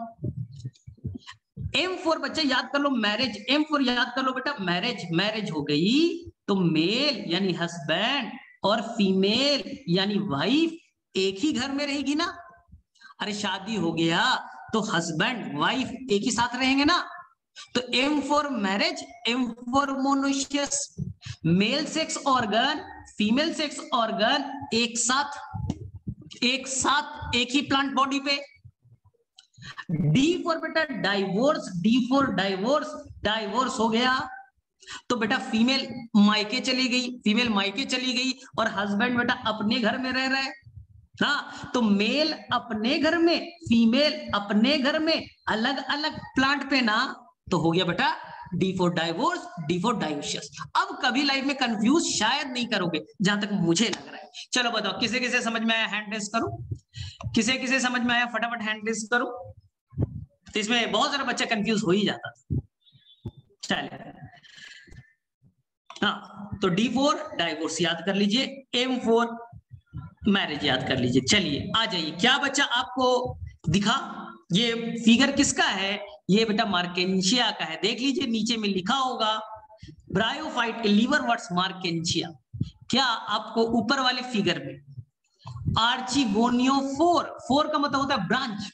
M4 बच्चे याद कर लो, मैरिज। M4 याद कर लो बेटा, मैरिज। मैरिज हो गई तो मेल यानी हस्बैंड और फीमेल यानी वाइफ एक ही घर में रहेगी ना। अरे शादी हो गया तो हस्बैंड वाइफ एक ही साथ रहेंगे ना। तो M4 marriage, M4 monoecious, mail sex organ female sex organ एक साथ एक ही प्लांट बॉडी पे। D4 बेटा डाइवोर्स, D4 डाइवोर्स, डाइवोर्स हो गया तो बेटा फीमेल मायके चली गई, फीमेल मायके चली गई और हस्बैंड बेटा अपने घर में रह रहा है। हाँ, तो मेल अपने घर में, फीमेल अपने घर में, अलग अलग प्लांट पे ना, तो हो गया बेटा D4 डाइवोर्स, D4 डाइवोर्सियस। अब कभी लाइफ में कंफ्यूज शायद नहीं करोगे, जहां तक मुझे लग रहा है। चलो बताओ, किसे किसे समझ में आया? हैंड रेस करो, किसे किसे समझ में आया? फटाफट हैंड रेस करो। तो इसमें बहुत सारा बच्चा कंफ्यूज हो ही जाता था। चलिए, हाँ, तो D4 डाइवोर्स याद कर लीजिए, M4 मैरिज याद कर लीजिए। चलिए आ जाइए, क्या बच्चा आपको दिखा? ये फिगर किसका है? ये बेटा मार्केंशिया का है। देख लीजिए नीचे में लिखा होगा ब्रायोफाइट लीवरवर्ट्स मार्केंशिया। क्या आपको ऊपर वाले फिगर में आर्चिगोनियोफोर, फोर का मतलब होता है ब्रांच,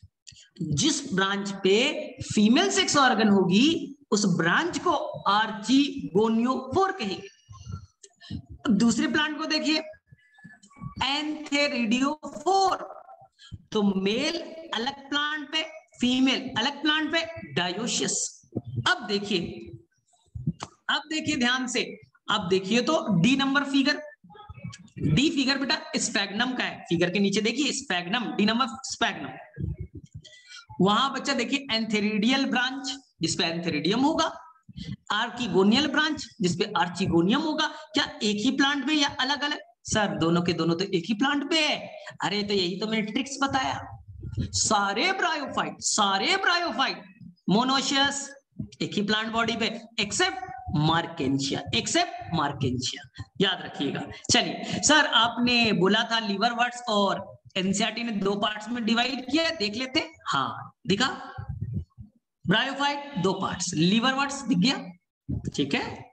जिस ब्रांच पे फीमेल सेक्स ऑर्गन होगी उस ब्रांच को आर्चिगोनियोफोर कहेंगे। दूसरे प्लांट को देखिए, एंथेरिडियोफोर, तो मेल अलग प्लांट पे, फीमेल अलग प्लांट पे, डायोशियस। अब देखिए ध्यान से, अब देखिए तो D number figure, D figure बेटा स्फैग्नम का है। फिगर के नीचे देखिए स्फैग्नम, डी नंबर स्फैग्नम। वहां बच्चा देखिए एंथेरिडियल ब्रांच जिसपे एंथेरिडियम होगा, आर्किगोनियल ब्रांच जिसपे आर्चिगोनियम होगा। क्या एक ही प्लांट पे या अलग अलग? सर दोनों के दोनों तो एक ही प्लांट पे है। अरे तो यही तो मैंने ट्रिक्स बताया। सारे ब्रायोफाइट मोनोशियस एक ही प्लांट बॉडी पे, एक्सेप्ट मार्केंशिया, एक्सेप्ट मार्केंशिया। याद रखिएगा। चलिए सर, आपने बोला था लीवरवर्ट्स और एनसीईआरटी ने दो पार्ट्स में डिवाइड किया, देख लेते। हाँ दिखा, ब्रायोफाइट दो पार्ट्स, लीवरवर्ट्स दिख गया, ठीक है।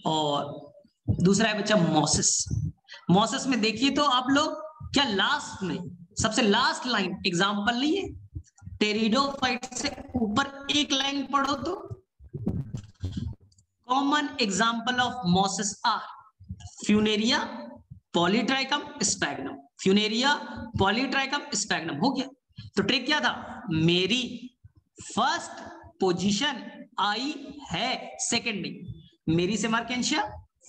और दूसरा है बच्चा मोसिस। मोसिस में देखिए तो आप लोग, क्या लास्ट में सबसे लास्ट लाइन एग्जांपल नहीं है? टेरिडोफाइट से ऊपर एक लाइन पढ़ो तो common example of mosses are funaria, polytrichum, sphagnum. Funaria, polytrichum, sphagnum हो गया। तो ट्रिक क्या था? मेरी फर्स्ट पोजीशन आई है, सेकंड नहीं। मेरी से मार्केंशिया,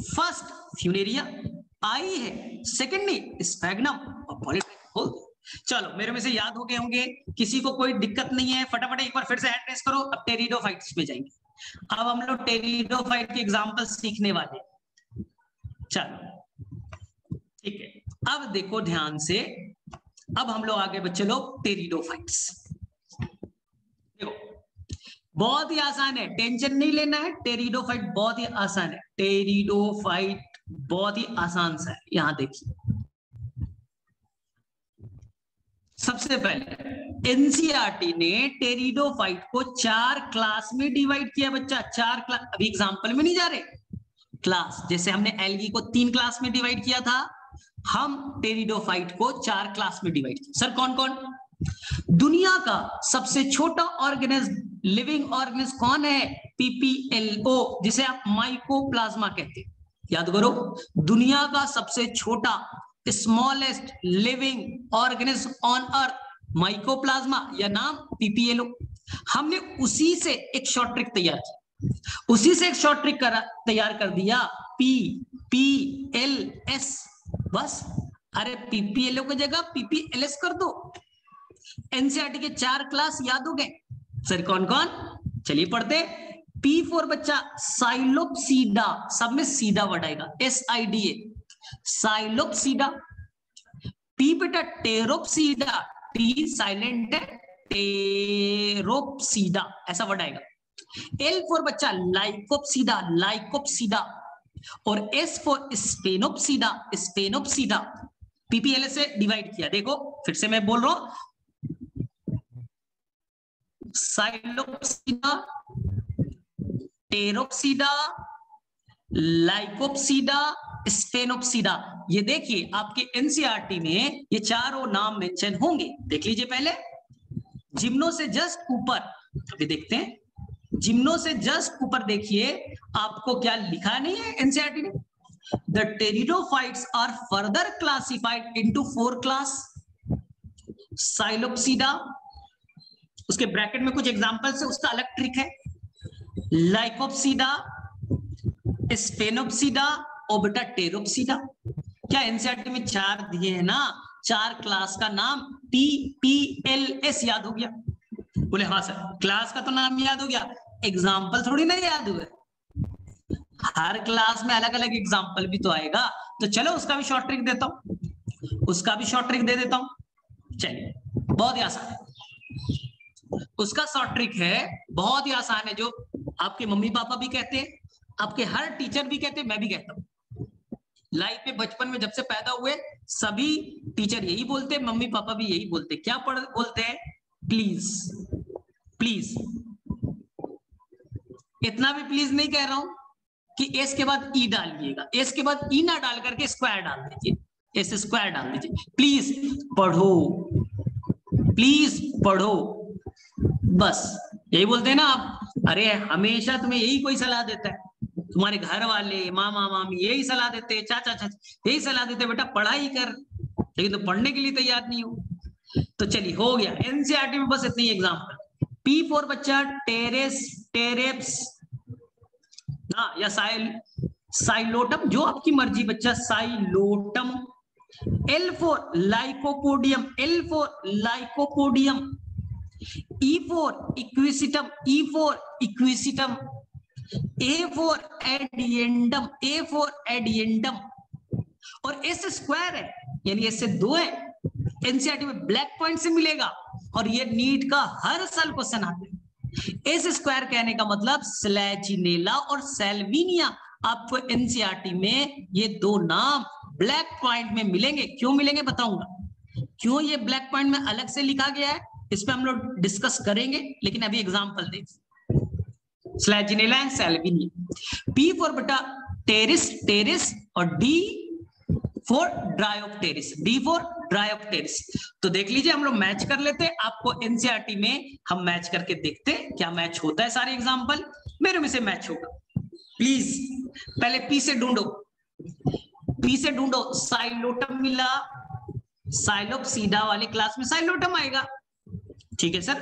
फर्स्ट फ्यूनेरिया, आई है सेकंड नहीं स्पैग्नम और पॉलीट्राइकम हो गया। चलो मेरे में से याद हो गए होंगे, किसी को कोई दिक्कत नहीं है? फटाफट एक बार फिर से हैंड रेस करो। अब टेरिडोफाइट्स में जाएंगे। अब हम लोग टेरिडोफाइट के एग्जांपल सीखने वाले। चलो ठीक है, अब देखो ध्यान से। अब हम लोग आगे बच्चे लोग टेरिडोफाइट्स। देखो बहुत ही आसान है, टेंशन नहीं लेना है। टेरिडोफाइट बहुत ही आसान है, टेरिडोफाइट बहुत ही आसान सा है। यहां देखिए, सबसे पहले एनसीईआरटी ने टेरिडोफाइट को 4 क्लास में डिवाइड किया बच्चा। 4 क्लास, अभी एग्जांपल में नहीं जा रहे, क्लास। जैसे हमने एल्गी को 3 क्लास में डिवाइड किया था, हम टेरिडोफाइट को 4 क्लास में डिवाइड किया। सर कौन कौन? दुनिया का सबसे छोटा ऑर्गेनिज्म, लिविंग ऑर्गेनिज्म कौन है? पीपीएलओ, जिसे आप माइकोप्लाज्मा कहते हैं। याद करो, दुनिया का सबसे छोटा smallest living organism on earth, mycoplasma या नाम पीपीएलओ। हमने उसी से एक शॉर्ट ट्रिक तैयार की, उसी से एक शॉर्ट ट्रिक तैयार कर दिया, पीपीएलएस। बस, अरे पीपीएलओ की जगह पीपीएलएस कर दो, एनसीईआरटी के 4 क्लास याद हो गए सर, कौन कौन? चलिए पढ़ते। P4 बच्चा साइलोप्सीडा, सब में सीधा वर्ड आएगा, SIDA, साइलोप्सीडा। P बेटा टेरोप्सीडा, T साइलेंट है, टेरोप्सीडा ऐसा वर्ड आएगा। L4 बच्चा लाइकोप्सीडा, लाइकोप्सीडा। और S फॉर स्पेनोप्सीडा, स्पेनोप्सीडा। PPLS से डिवाइड किया, देखो फिर से मैं बोल रहा हूं, साइलोप्सीडा, टेरोप्सीडा, लाइकोप्सीडा, स्पेनोप्सीडा। ये देखिए आपके एनसीईआरटी में ये चारों नाम मेंशन होंगे, देख लीजिए पहले। जिम्नो से जस्ट ऊपर, अभी देखते हैं, जिम्नो से जस्ट ऊपर देखिए आपको क्या लिखा नहीं है एनसीईआरटी ने। The pteridophytes are further classified into 4 class. Psilopsida, उसके ब्रैकेट में कुछ एग्जांपल्स है, उसका अलग ट्रिक है। लाइकोप्सीडा, स्पेनोप्सीडा और बेटा टेरोप्सीडा। क्या एनसीईआरटी में 4 दिए हैं ना, 4 क्लास का नाम PPLS याद हो गया? बोले हाँ सर, क्लास का तो नाम याद हो गया, एग्जाम्पल थोड़ी ना याद हुए। हर क्लास में अलग अलग एग्जाम्पल भी तो आएगा, तो चलो उसका भी शॉर्ट ट्रिक देता हूं, उसका भी शॉर्ट ट्रिक दे देता हूं। चलिए बहुत ही आसान है, उसका शॉर्ट ट्रिक है, बहुत ही आसान है, जो आपके मम्मी पापा भी कहते हैं, आपके हर टीचर भी कहते हैं, मैं भी कहता हूं। लाइफ में बचपन में जब से पैदा हुए सभी टीचर यही बोलते हैं, मम्मी पापा भी यही बोलते हैं। क्या बोलते हैं? Please, please. इतना भी प्लीज नहीं कह रहा हूं कि एस के बाद ई डालिएगा, एस के बाद ई ना डाल करके स्क्वायर डाल दीजिए, एस स्क्वायर डाल दीजिए। प्लीज पढ़ो, प्लीज पढ़ो, बस यही बोलते हैं ना आप। अरे हमेशा तुम्हें यही कोई सलाह देता है, तुम्हारे घर वाले, मामा मामी यही सलाह देते हैं, चाचा चाची यही सलाह देते हैं, बेटा पढ़ाई कर, लेकिन तो पढ़ने के लिए तैयार नहीं हो। तो चलिए हो गया, एनसीईआरटी में बस इतनी एग्जाम्पल। P4 बच्चा टेरेस, टेरेप्स ना, या साइलोटम, जो आपकी मर्जी बच्चा, Psilotum. L4 lycopodium, L4 lycopodium. E4 equisetum, E4 equisetum. A4 एडिएंडम, A4 एडिएंडम। और S स्क्वायर है, यानी S से 2 है, एनसीईआरटी में ब्लैक पॉइंट से मिलेगा, और ये नीट का हर साल क्वेश्चन आता है। S स्क्वायर कहने का मतलब स्लैजिनेला और सेल्विनिया, आपको एनसीईआरटी में ये 2 नाम ब्लैक पॉइंट में मिलेंगे। क्यों मिलेंगे बताऊंगा, क्यों ये ब्लैक पॉइंट में अलग से लिखा गया है, इस पे हम लोग डिस्कस करेंगे, लेकिन अभी एग्जांपल देख, स्लैजिनेला एंड सेल्विनिया। P4 बेटा टेरिस, टेरिस, और D4 ड्रायोप्टेरिस, D4 ड्रायोप्टेरिस। तो देख लीजिए हम लोग मैच कर लेते हैं, आपको एनसीईआरटी में हम मैच करके देखते हैं क्या मैच होता है। सारे एग्जांपल मेरे में से मैच होगा। प्लीज पहले P से ढूंढो, P से ढूंढो। साइलोटम मिला, साइलोप्सीडा वाली क्लास में साइलोटम आएगा, ठीक है सर।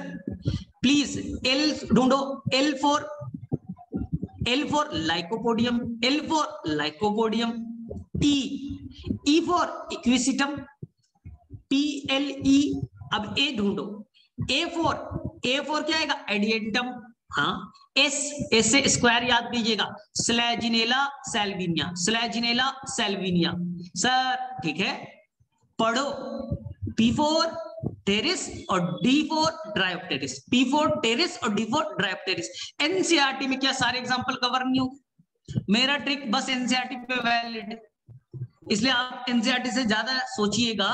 प्लीज L ढूंढो, L4 lycopodium, L4 lycopodium. E4 equisetum, PLE। अब A ढूंढो, A4 क्या आएगा? एडिएंटम। हाँ, S से स्क्वायर याद कीजिएगा, स्लैजिनेला सेल्विनिया, स्लैजिनेला सेल्विनिया। सर ठीक है, पढ़ो। P4 टेरिस और D4 ड्रायोप्टेरिस, P4 टेरिस और D4 ड्रायोप्टेरिस। एनसीईआरटी में क्या सारे एग्जांपल कवर नहीं होंगे? मेरा ट्रिक बस एनसीईआरटी पे वैलिड है, इसलिए आप एनसीईआरटी से ज्यादा सोचिएगा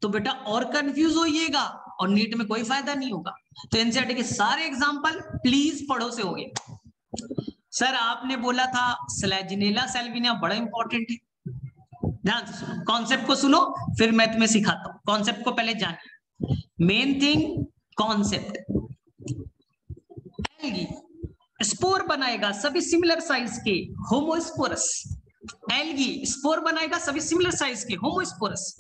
तो बेटा और कंफ्यूज होइएगा, और नीट में कोई फायदा नहीं होगा। तो एनसीईआरटी के सारे एग्जांपल प्लीज पढ़ो से हो गए। सर आपने बोला था स्लैजिनेला सेल्विनिया बड़ा इंपॉर्टेंट है, ध्यान से सुनो, कॉन्सेप्ट को सुनो, फिर मैं तुम्हें सिखाता हूं। कॉन्सेप्ट को पहले जानिए, main thing concept. Algae spore बनाएगा सभी सिमिलर साइज के होमोस्पोरस, एल्गी स्पोर बनाएगा सभी सिमिलर साइज के होमोस्पोरस।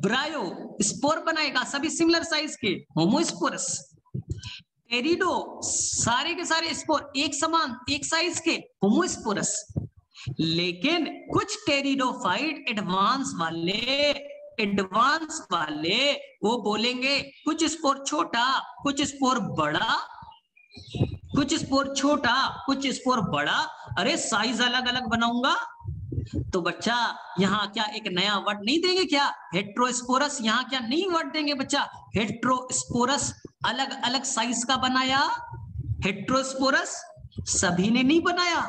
ब्रायो स्पोर बनाएगा सभी सिमिलर साइज के होमोस्पोरस। टेरिडो सारे के सारे स्पोर एक समान एक साइज के होमोस्पोरस। लेकिन कुछ टेरिडोफाइट एडवांस वाले एडवांस वाले वो बोलेंगे कुछ स्पोर छोटा, कुछ स्पोर बड़ा, कुछ स्पोर छोटा, कुछ स्पोर बड़ा, अरे साइज अलग अलग बनाऊंगा। तो बच्चा यहाँ क्या एक नया वर्ड नहीं देंगे क्या? हेट्रोस्पोरस। यहाँ क्या नहीं वर्ड देंगे बच्चा? हेट्रोस्पोरस अलग अलग साइज का बनाया। हेट्रोस्पोरस सभी ने नहीं बनाया,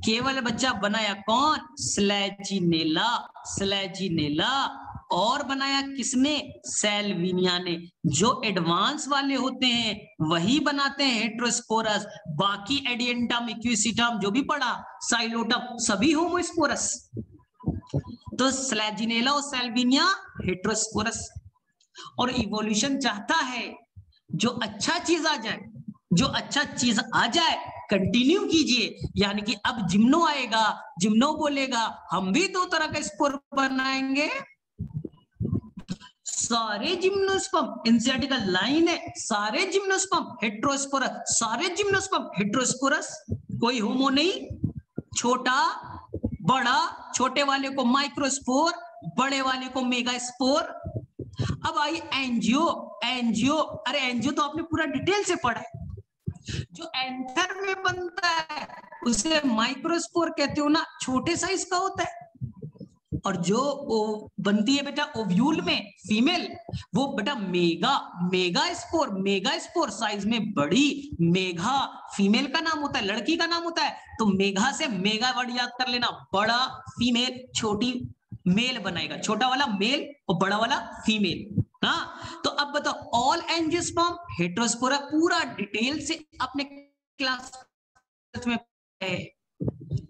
केवल बच्चा बनाया कौन? स्लैजिनेला। स्लैजिनेला। और बनाया किसने? सेल्विनिया ने। जो एडवांस वाले होते हैं वही बनाते हैं हेट्रोस्पोरस, बाकी एडिएंटम, इक्विसिटम जो भी पड़ा, साइलोटम, सभी होमोस्पोरस। तो स्लैजिनेला और सेल्विनिया हेट्रोस्पोरस। और इवोल्यूशन चाहता है जो अच्छा चीज आ जाए, जो अच्छा चीज आ जाए कंटिन्यू कीजिए। यानी कि अब जिम्नो आएगा, जिम्नो बोलेगा हम भी दो तरह का स्पोर बनाएंगे। सारे जिम्नोस्पर्म, एनसीईआरटी का लाइन है, सारे जिम्नोस्पर्म हेट्रोस्पोरस, सारे जिम्नोस्पर्म हेट्रोस्पोरस, कोई होमो नहीं। छोटा बड़ा, छोटे वाले को माइक्रोस्पोर, बड़े वाले को मेगास्पोर। अब आई एंजियो। एंजियो, अरे एंजियो तो आपने पूरा डिटेल से पढ़ा है। जो एंथर में बनता है उसे माइक्रोस्पोर कहते हो ना, छोटे साइज का होता है। और जो बनती है बेटा ओव्यूल में फीमेल, वो बेटा mega, mega spore, mega spore size में बड़ी। मेघा फीमेल का नाम होता है, लड़की का नाम होता है। तो मेघा से मेगा वर्ड याद कर लेना, बड़ा फीमेल, छोटी मेल बनाएगा, छोटा वाला मेल और बड़ा वाला फीमेल। हाँ, तो अब बताओ ऑल एंजियोस्पर्म हेट्रोस्पोरा, पूरा डिटेल से अपने क्लास में है।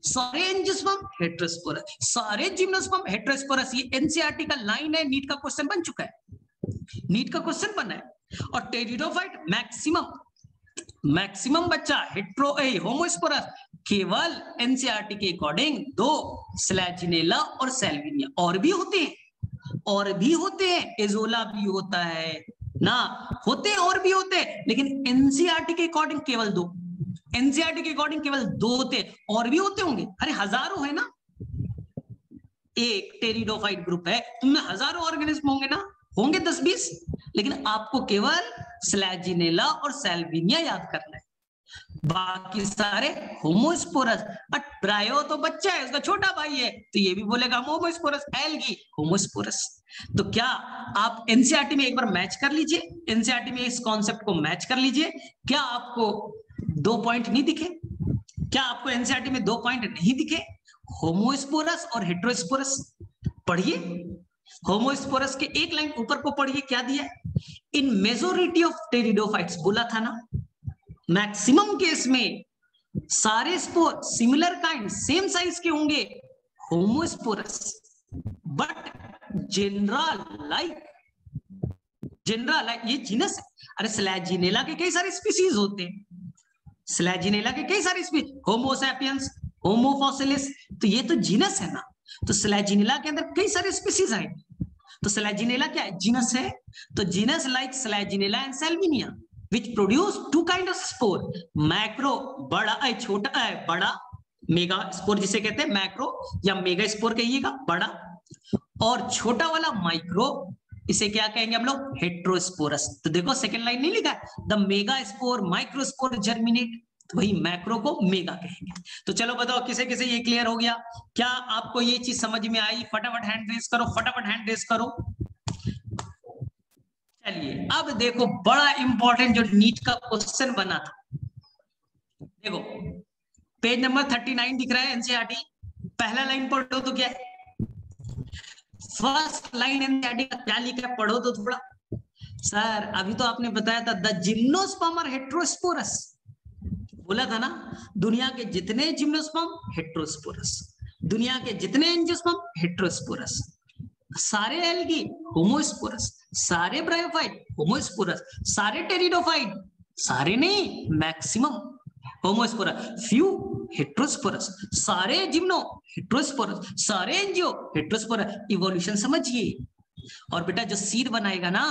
सारे एंजियोस्पर्म हेट्रोस्पोरस, सारे जिम्नोस्पर्म हेट्रोस्पोरस। ये एनसीईआरटी का लाइन है, नीट का क्वेश्चन बन चुका है, नीट का क्वेश्चन बना है। और टेरिडोफाइट मैक्सिमम, मैक्सिमम बच्चा हेट्रो होमोस्पोरस, केवल एनसीईआरटी के अकॉर्डिंग दो, स्लैजिनेला और सेल्विनिया। और भी होते हैं, और भी होते हैं, एजोला भी होता है ना, होते हैं और भी होते हैं, लेकिन एनसीईआरटी के अकॉर्डिंग केवल दो, एनसीईआरटी के अकॉर्डिंग केवल दो होते, और भी होते होंगे, अरे हजारों है ना। एक टेरिडोफाइट ग्रुप है, तुमने हजारों ऑर्गेनिज्म होंगे ना, होंगे 10-20, लेकिन आपको केवल स्लैजिनेला और सेल्विनिया याद करना है, बाकी सारे होमोस्पोरस। बट ब्रायो तो बच्चा है, उसका छोटा भाई है, तो ये भी बोलेगा होमोस्पोरस। Algae homosporous. तो क्या आप एनसीईआरटी में एक बार मैच कर लीजिए, एनसीईआरटी में इस कॉन्सेप्ट को मैच कर लीजिए। क्या आपको 2 पॉइंट नहीं दिखे? क्या आपको एनसीईआरटी में 2 पॉइंट नहीं दिखे? होमोस्पोरस और हेट्रोस्पोरस पढ़िए, होमोस्पोरस के एक लाइन ऊपर को पढ़िए, क्या दिया है? इन मेजोरिटी ऑफ टेरिडोफाइट्स, बोला था ना, मैक्सिमम केस में सारे spore similar kind, same size के होंगे, homosporous. But general like, general like ये जीनस है। अरे स्लैजिनेला के कई सारे स्पीसीज होते हैं, स्लैजिनेला के कई सारे स्पीसीज, होमो सैपियंस, होमो फॉसिलिस, तो ये तो जीनस है ना। तो स्लैजिनेला के अंदर कई सारे स्पीसीज आए, तो स्लैजिनेला क्या है? जीनस है। तो genus like selaginella and salvinia which produce two kind of spore, macro बड़ा, छोटा है बड़ा, मेगा स्पोर जिसे कहते हैं मैक्रो, या मेगा स्पोर कहिएगा बड़ा, और छोटा वाला माइक्रो, इसे क्या कहेंगे हम लोग? हेट्रोस्पोरस। तो देखो सेकंड लाइन नहीं लिखा है, the mega spore microspore germinate, तो वही मैक्रो को मेगा कहेंगे। तो चलो बताओ किसे किसे ये क्लियर हो गया? क्या आपको ये चीज समझ में आई? फटाफट हैंड रेस करो, फटाफट हैंड रेस करो। चलिए अब देखो बड़ा इंपॉर्टेंट जो नीट का क्वेश्चन बना था, देखो पेज नंबर 39 दिख रहा है एनसीईआरटी, पहला लाइन पढ़ो तो क्या है? फर्स्ट लाइन एनसीईआरटी का क्या लिखा है पढ़ो तो थोड़ा। सर अभी तो आपने बताया था द जिम्नोस्पर्म आर हेट्रोस्पोरस, बोला था ना, दुनिया के जितने जिम्नोस्पर्म हेट्रोस्पोरस, दुनिया के जितने एंजियोस्पर्म हेट्रोस्पोरस, सारे एल्गी होमोस्पोरस, सारे ब्रायोफाइट होमोस्पोरस, सारे टेरिडोफाइट, सारे नहीं मैक्सिमम होमोस्पोरस, फ्यू हेट्रोस्पोरस, सारे जिम्नो हेट्रोस्पोरस, सारे एंजियो हेट्रोस्पोरस। इवोल्यूशन समझिए। और बेटा जो सीड बनाएगा ना,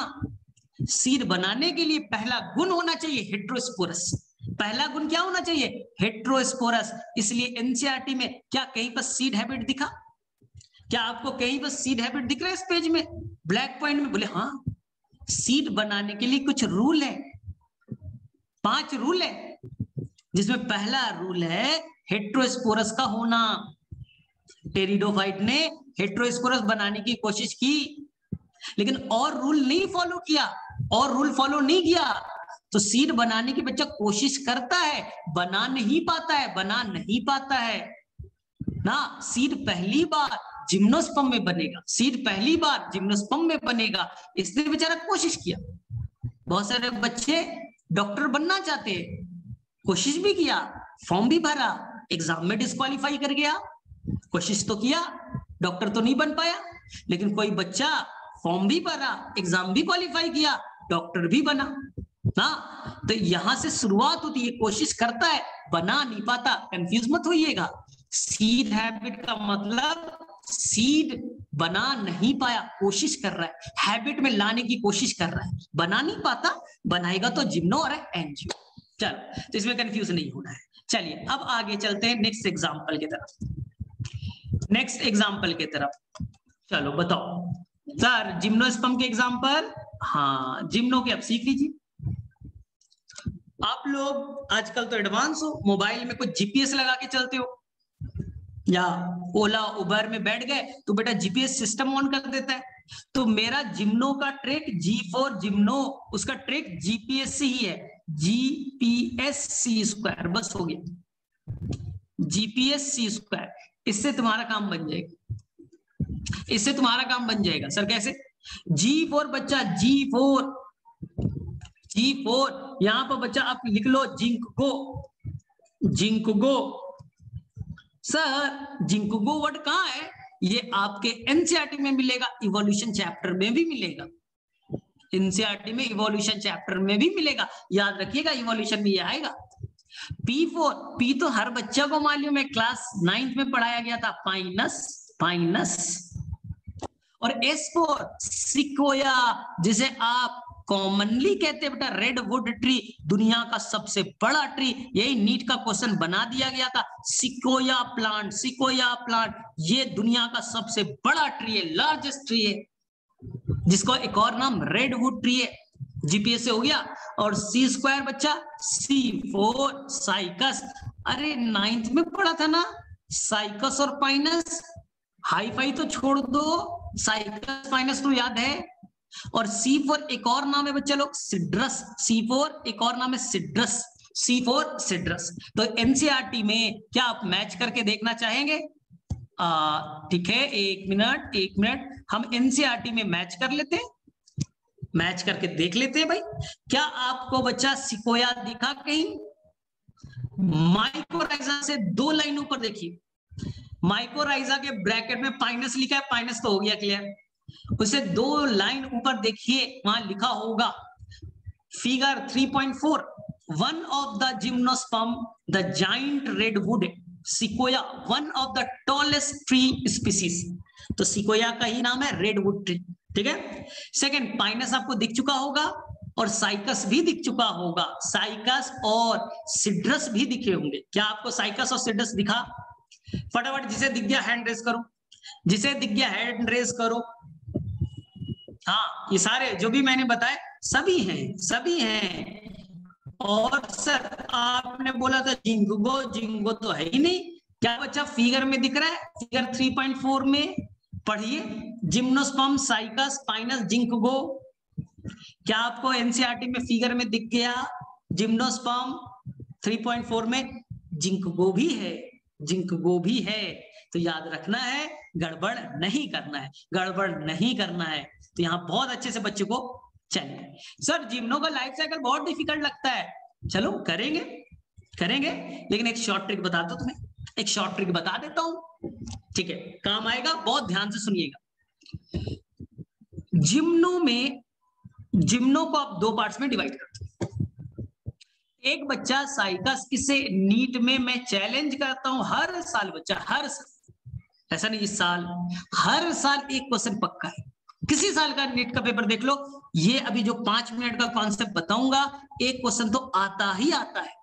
सीड बनाने के लिए पहला गुण होना चाहिए हेट्रोस्पोरस, पहला गुण क्या होना चाहिए? हेट्रोस्पोरस। इसलिए एनसीईआरटी में क्या कहीं पर सीड हैबिट दिखा? क्या आपको कहीं पर सीड हैबिट दिख रहा है इस पेज में ब्लैक पॉइंट में? बोले हाँ, सीड बनाने के लिए कुछ रूल है, 5 रूल है, जिसमें पहला रूल है हेट्रोस्पोरस का होना। टेरिडोफाइट ने हेट्रोस्पोरस बनाने की कोशिश की, लेकिन और रूल नहीं फॉलो किया, और रूल फॉलो नहीं किया तो सीड बनाने की बच्चा कोशिश करता है, बना नहीं पाता है, बना नहीं पाता है ना। सीड पहली बार जिम्नोस्पर्म में बनेगा, सीड पहली बार जिम्नोस्पर्म में बनेगा, इसने बेचारा कोशिश किया। बहुत सारे बच्चे डॉक्टर बनना चाहते हैं, कोशिश भी किया, फॉर्म भी भरा, एग्जाम में डिस्क्वालीफाई कर गया। कोशिश तो किया, डॉक्टर तो नहीं बन पाया, लेकिन कोई बच्चा फॉर्म भी भरा, एग्जाम भी क्वालिफाई किया, डॉक्टर भी बना ना। तो यहां से शुरुआत होती है, कोशिश करता है, बना नहीं पाता। कंफ्यूज मत होइएगा, सीड हैबिट का मतलब सीड बना नहीं पाया, कोशिश कर रहा है, हैबिट में लाने की कोशिश कर रहा है, बना नहीं पाता, बनाएगा तो जिम्नो और एंजियो। चलो, तो इसमें कंफ्यूज नहीं होना है। चलिए अब आगे चलते हैं नेक्स्ट एग्जांपल की तरफ, नेक्स्ट एग्जांपल की तरफ। चलो बताओ सर, जिम्नोस्पर्म के एग्जांपल, हाँ जिम्नो के अब सीख लीजिए। आप लोग आजकल तो एडवांस हो, मोबाइल में कुछ जीपीएस लगा के चलते हो, या ओला उबर में बैठ गए तो बेटा जीपीएस सिस्टम ऑन कर देता है। तो मेरा जिम्नो का ट्रैक G4 जिम्नो, उसका ट्रैक जीपीएस से ही है, GPSC², बस हो गया, GPSC²। इससे तुम्हारा काम बन जाएगा, इससे तुम्हारा काम बन जाएगा। सर कैसे? G4 बच्चा, G4 यहां पर बच्चा आप लिख लो ginkgo, ginkgo. Sir ginkgo word कहाँ है? ये आपके एनसीईआरटी में मिलेगा, इवोल्यूशन चैप्टर में भी मिलेगा, एनसीईआरटी में इवोल्यूशन चैप्टर में भी मिलेगा, याद रखिएगा, इवोल्यूशन में ये आएगा। P4, पी तो हर बच्चा को मालूम है, क्लास 9th में पढ़ाया गया था, पाइनस, पाइनस। और S4 सिकोया, जिसे आप कॉमनली कहते हैं बेटा रेडवुड ट्री, दुनिया का सबसे बड़ा ट्री, यही नीट का क्वेश्चन बना दिया गया था। सिकोया प्लांट, सिकोया प्लांट, ये दुनिया का सबसे बड़ा ट्री है, लार्जेस्ट ट्री है, जिसको एक और नाम रेडवुड ट्री है। जीपीएस से हो गया। और C² बच्चा, C4 साइकस, अरे 9th में पढ़ा था ना, साइकस और पाइनस, हाई फाई तो छोड़ दो, साइकस पाइनस तो याद है। और C4 एक और नाम है बच्चा लोग, सिड्रस, C4 एक और नाम है सिड्रस, C4 सिड्रस। तो एनसीईआरटी में क्या आप मैच करके देखना चाहेंगे? ठीक है, एक मिनट, हम एनसीईआरटी में मैच कर लेते हैं, मैच करके देख लेते हैं भाई। क्या आपको बच्चा सिकोया दिखा कहीं? माइकोराइजा से 2 लाइन ऊपर देखिए, माइकोराइजा के ब्रैकेट में पाइनस लिखा है, पाइनस तो हो गया क्लियर। उसे 2 लाइन ऊपर देखिए, वहां लिखा होगा figure 3.4, one of the gymnosperm the giant redwood sequoia, one of the tallest tree species. तो सिकोया का ही नाम है रेडवुड ट्री, ठीक है। सेकंड, पाइनस आपको दिख चुका होगा और साइकस भी दिख चुका होगा, साइकस और सिड्रस भी दिखे होंगे। क्या आपको साइकस और सिड्रस दिखा? फटाफट जिसे दिख गया हैंड रेज करो, जिसे दिख गया हैंड रेज करो। हाँ, ये सारे जो भी मैंने बताए सभी हैं, सभी हैं। और सर आपने बोला था जिंगो, जिंगो तो है ही नहीं। क्या बच्चा फिगर में दिख रहा है? फिगर 3.4 में पढ़िए, जिम्नोस्पर्म, साइकस, पाइनस, जिंकगो। क्या आपको एनसीईआरटी में फिगर में दिख गया? जिम्नोस्पर्म 3.4 में जिंकगो भी है, जिंकगो भी है। तो याद रखना है, गड़बड़ नहीं करना है, गड़बड़ नहीं करना है। तो यहाँ बहुत अच्छे से बच्चे को चलिए। सर जिम्नो का लाइफ साइकिल बहुत डिफिकल्ट लगता है, चलो करेंगे करेंगे, लेकिन एक शॉर्ट ट्रिक बता दो तुम्हें, एक शॉर्ट ट्रिक बता देता हूं, ठीक है, काम आएगा, बहुत ध्यान से सुनिएगा। जिम्नो में, जिम्नो को आप 2 पार्ट्स में डिवाइड करते हैं। एक बच्चा साइकस, इसे नीट में मैं चैलेंज करता हूं, हर साल बच्चा, हर साल, ऐसा नहीं इस साल, हर साल एक क्वेश्चन पक्का है। किसी साल का नीट का पेपर देख लो, ये अभी जो 5 मिनट का कॉन्सेप्ट बताऊंगा, एक क्वेश्चन तो आता ही आता है।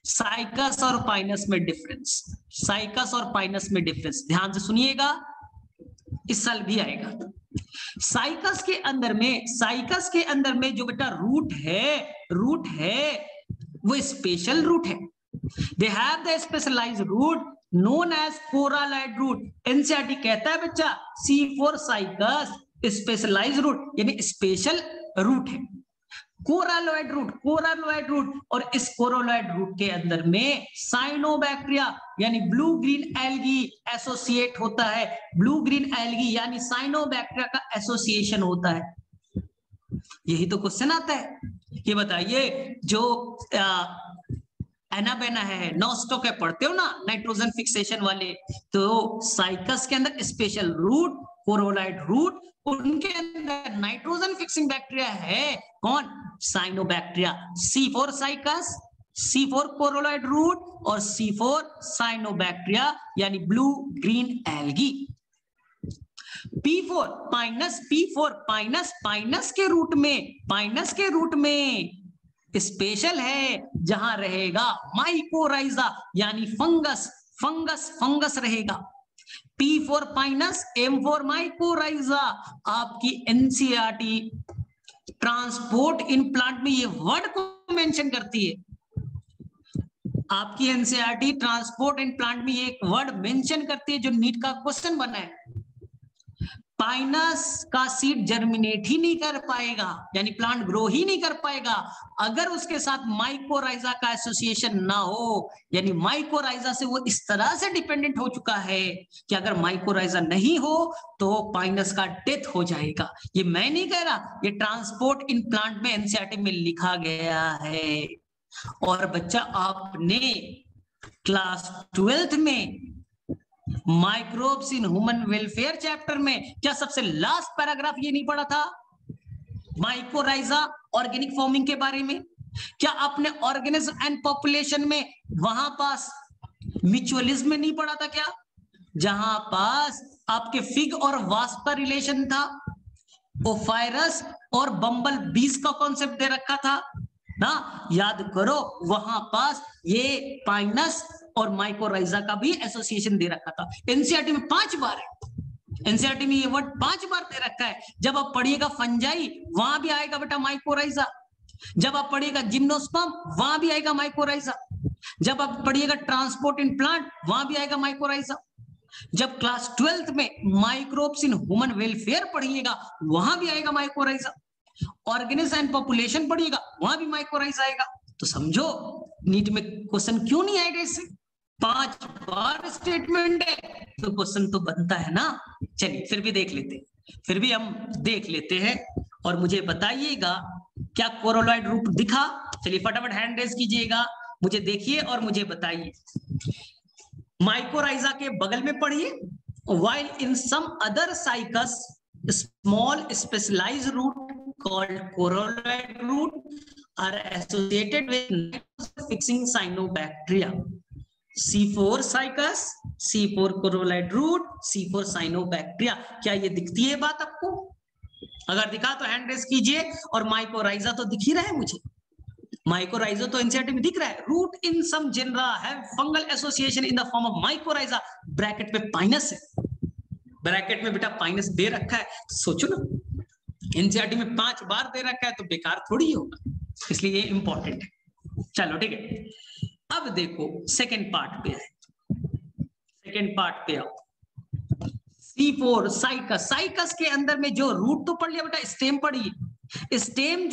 साइकस और पाइनस में डिफरेंस, साइकस और पाइनस में डिफरेंस ध्यान से सुनिएगा, इस साल भी आएगा। साइकस के अंदर में, साइकस के अंदर में जो बेटा रूट है वो स्पेशल रूट है। They have the specialised root known as coralloid root. NCERT कहता है बच्चा C4 साइकस स्पेशलाइज्ड रूट यानी स्पेशल रूट है। कोरालॉइड रूट और इस कोरालॉइड रूट के अंदर में साइनोबैक्टीरिया यानी ब्लू ग्रीन एल्गी एसोसिएट होता है। ब्लू ग्रीन एल्गी यानी साइनोबैक्टीरिया का एसोसिएशन होता है। यही तो क्वेश्चन आता है। ये बताइए जो एनाबेना है, नॉस्टॉक है, पढ़ते हो ना नाइट्रोजन फिक्सेशन वाले, तो साइकस के अंदर स्पेशल रूट कोरोलॉइड रूट, उनके अंदर नाइट्रोजन फिक्सिंग बैक्टीरिया है कौन? Cyanobacteria. C4 Cycas, C4 coralloid root और C4 साइनोबैक्टीरिया यानी blue green algae. P4 Pinus के रूट में स्पेशल है, जहां रहेगा माइकोराइजा यानी फंगस रहेगा। P4 Pinus, M4 mycorrhiza. आपकी एनसीईआरटी ट्रांसपोर्ट इन प्लांट में ये वर्ड को मेंशन करती है। आपकी एनसीईआरटी ट्रांसपोर्ट इन प्लांट में ये एक वर्ड मेंशन करती है जो नीट का क्वेश्चन बना है। पाइनस का सीड जर्मिनेट ही नहीं कर पाएगा यानी प्लांट ग्रो ही नहीं कर पाएगा अगर उसके साथ माइकोराइजा का एसोसिएशन ना हो, यानी माइकोराइजा से वो इस तरह से डिपेंडेंट हो चुका है कि अगर माइकोराइजा नहीं हो तो पाइनस का डेथ हो जाएगा। ये मैं नहीं कह रहा, ये ट्रांसपोर्ट इन प्लांट में एनसीईआरटी में लिखा गया है। और बच्चा आपने क्लास 12th में microbes in human welfare chapter में क्या सबसे लास्ट पैराग्राफ ये नहीं पढ़ा था माइकोराइजा ऑर्गेनिक फॉर्मिंग के बारे में? क्या आपने ऑर्गेनिज्म एंड पॉपुलेशन में वहां पास म्यूचुअलिज्म में नहीं पढ़ा था क्या? जहां पास आपके फिग और वास्प का रिलेशन था, ओफायरस और बम्बल बीज का कॉन्सेप्ट दे रखा था ना, याद करो। वहां पास ये पाइनस और माइकोराइजा का भी एसोसिएशन दे रखा था। एनसीईआरटी में 5 बार है, एनसीईआरटी में ये वर्ड 5 बार दे रखा है। जब आप पढ़िएगा फंजाई वहां भी आएगा बेटा माइकोराइजा, जब आप पढ़िएगा जिम्नोस्पर्म वहां भी आएगा माइकोराइजा, जब आप पढ़िएगा ट्रांसपोर्ट इन प्लांट वहां भी आएगा माइकोराइजा, जब क्लास 12th में माइक्रोब्स इन ह्यूमन वेलफेयर पढ़िएगा वहां भी आएगा माइकोराइजा, ऑर्गेनिज्म एंड पॉपुलेशन पढ़िएगा वहां भी माइकोराइजा आएगा। तो समझो नीट में क्वेश्चन क्यों नहीं आएगा इससे? 5 बार स्टेटमेंट है तो क्वेश्चन तो बनता है ना। चलिए फिर भी हम देख लेते हैं और मुझे बताइएगा क्या कोरोलॉइड रूट दिखा? चलिए फटाफट हैंड रेज कीजिएगा, मुझे देखिए और मुझे बताइए। माइकोराइजा के बगल में पढ़िए, while in some other cycas small specialized root called coralloid root are associated with fixing cyanobacteria. C4 Cycas, C4 coralloid root, C4 cyanobacteria. क्या ये दिखती है बात आपको? अगर दिखा तो हैंड रेज कीजिए। और माइकोराइजा तो दिख ही रहा है मुझे, माइकोराइजा तो एनसीईआरटी में दिख रहा है। Root in some genera have fungal association in the form of mycorrhiza. Bracket में पाइनस है, ब्रैकेट में बेटा पाइनस दे रखा है। सोचो ना, एनसीईआरटी में 5 बार दे रखा है तो बेकार थोड़ी होगा, इसलिए ये इंपॉर्टेंट है। चलो ठीक है, अब देखो सेकेंड पार्ट पे आओ। C4 साइकस, साइकस के अंदर में जो रूट तो पढ़ लिया बेटा, स्टेम पढ़िए। स्टेम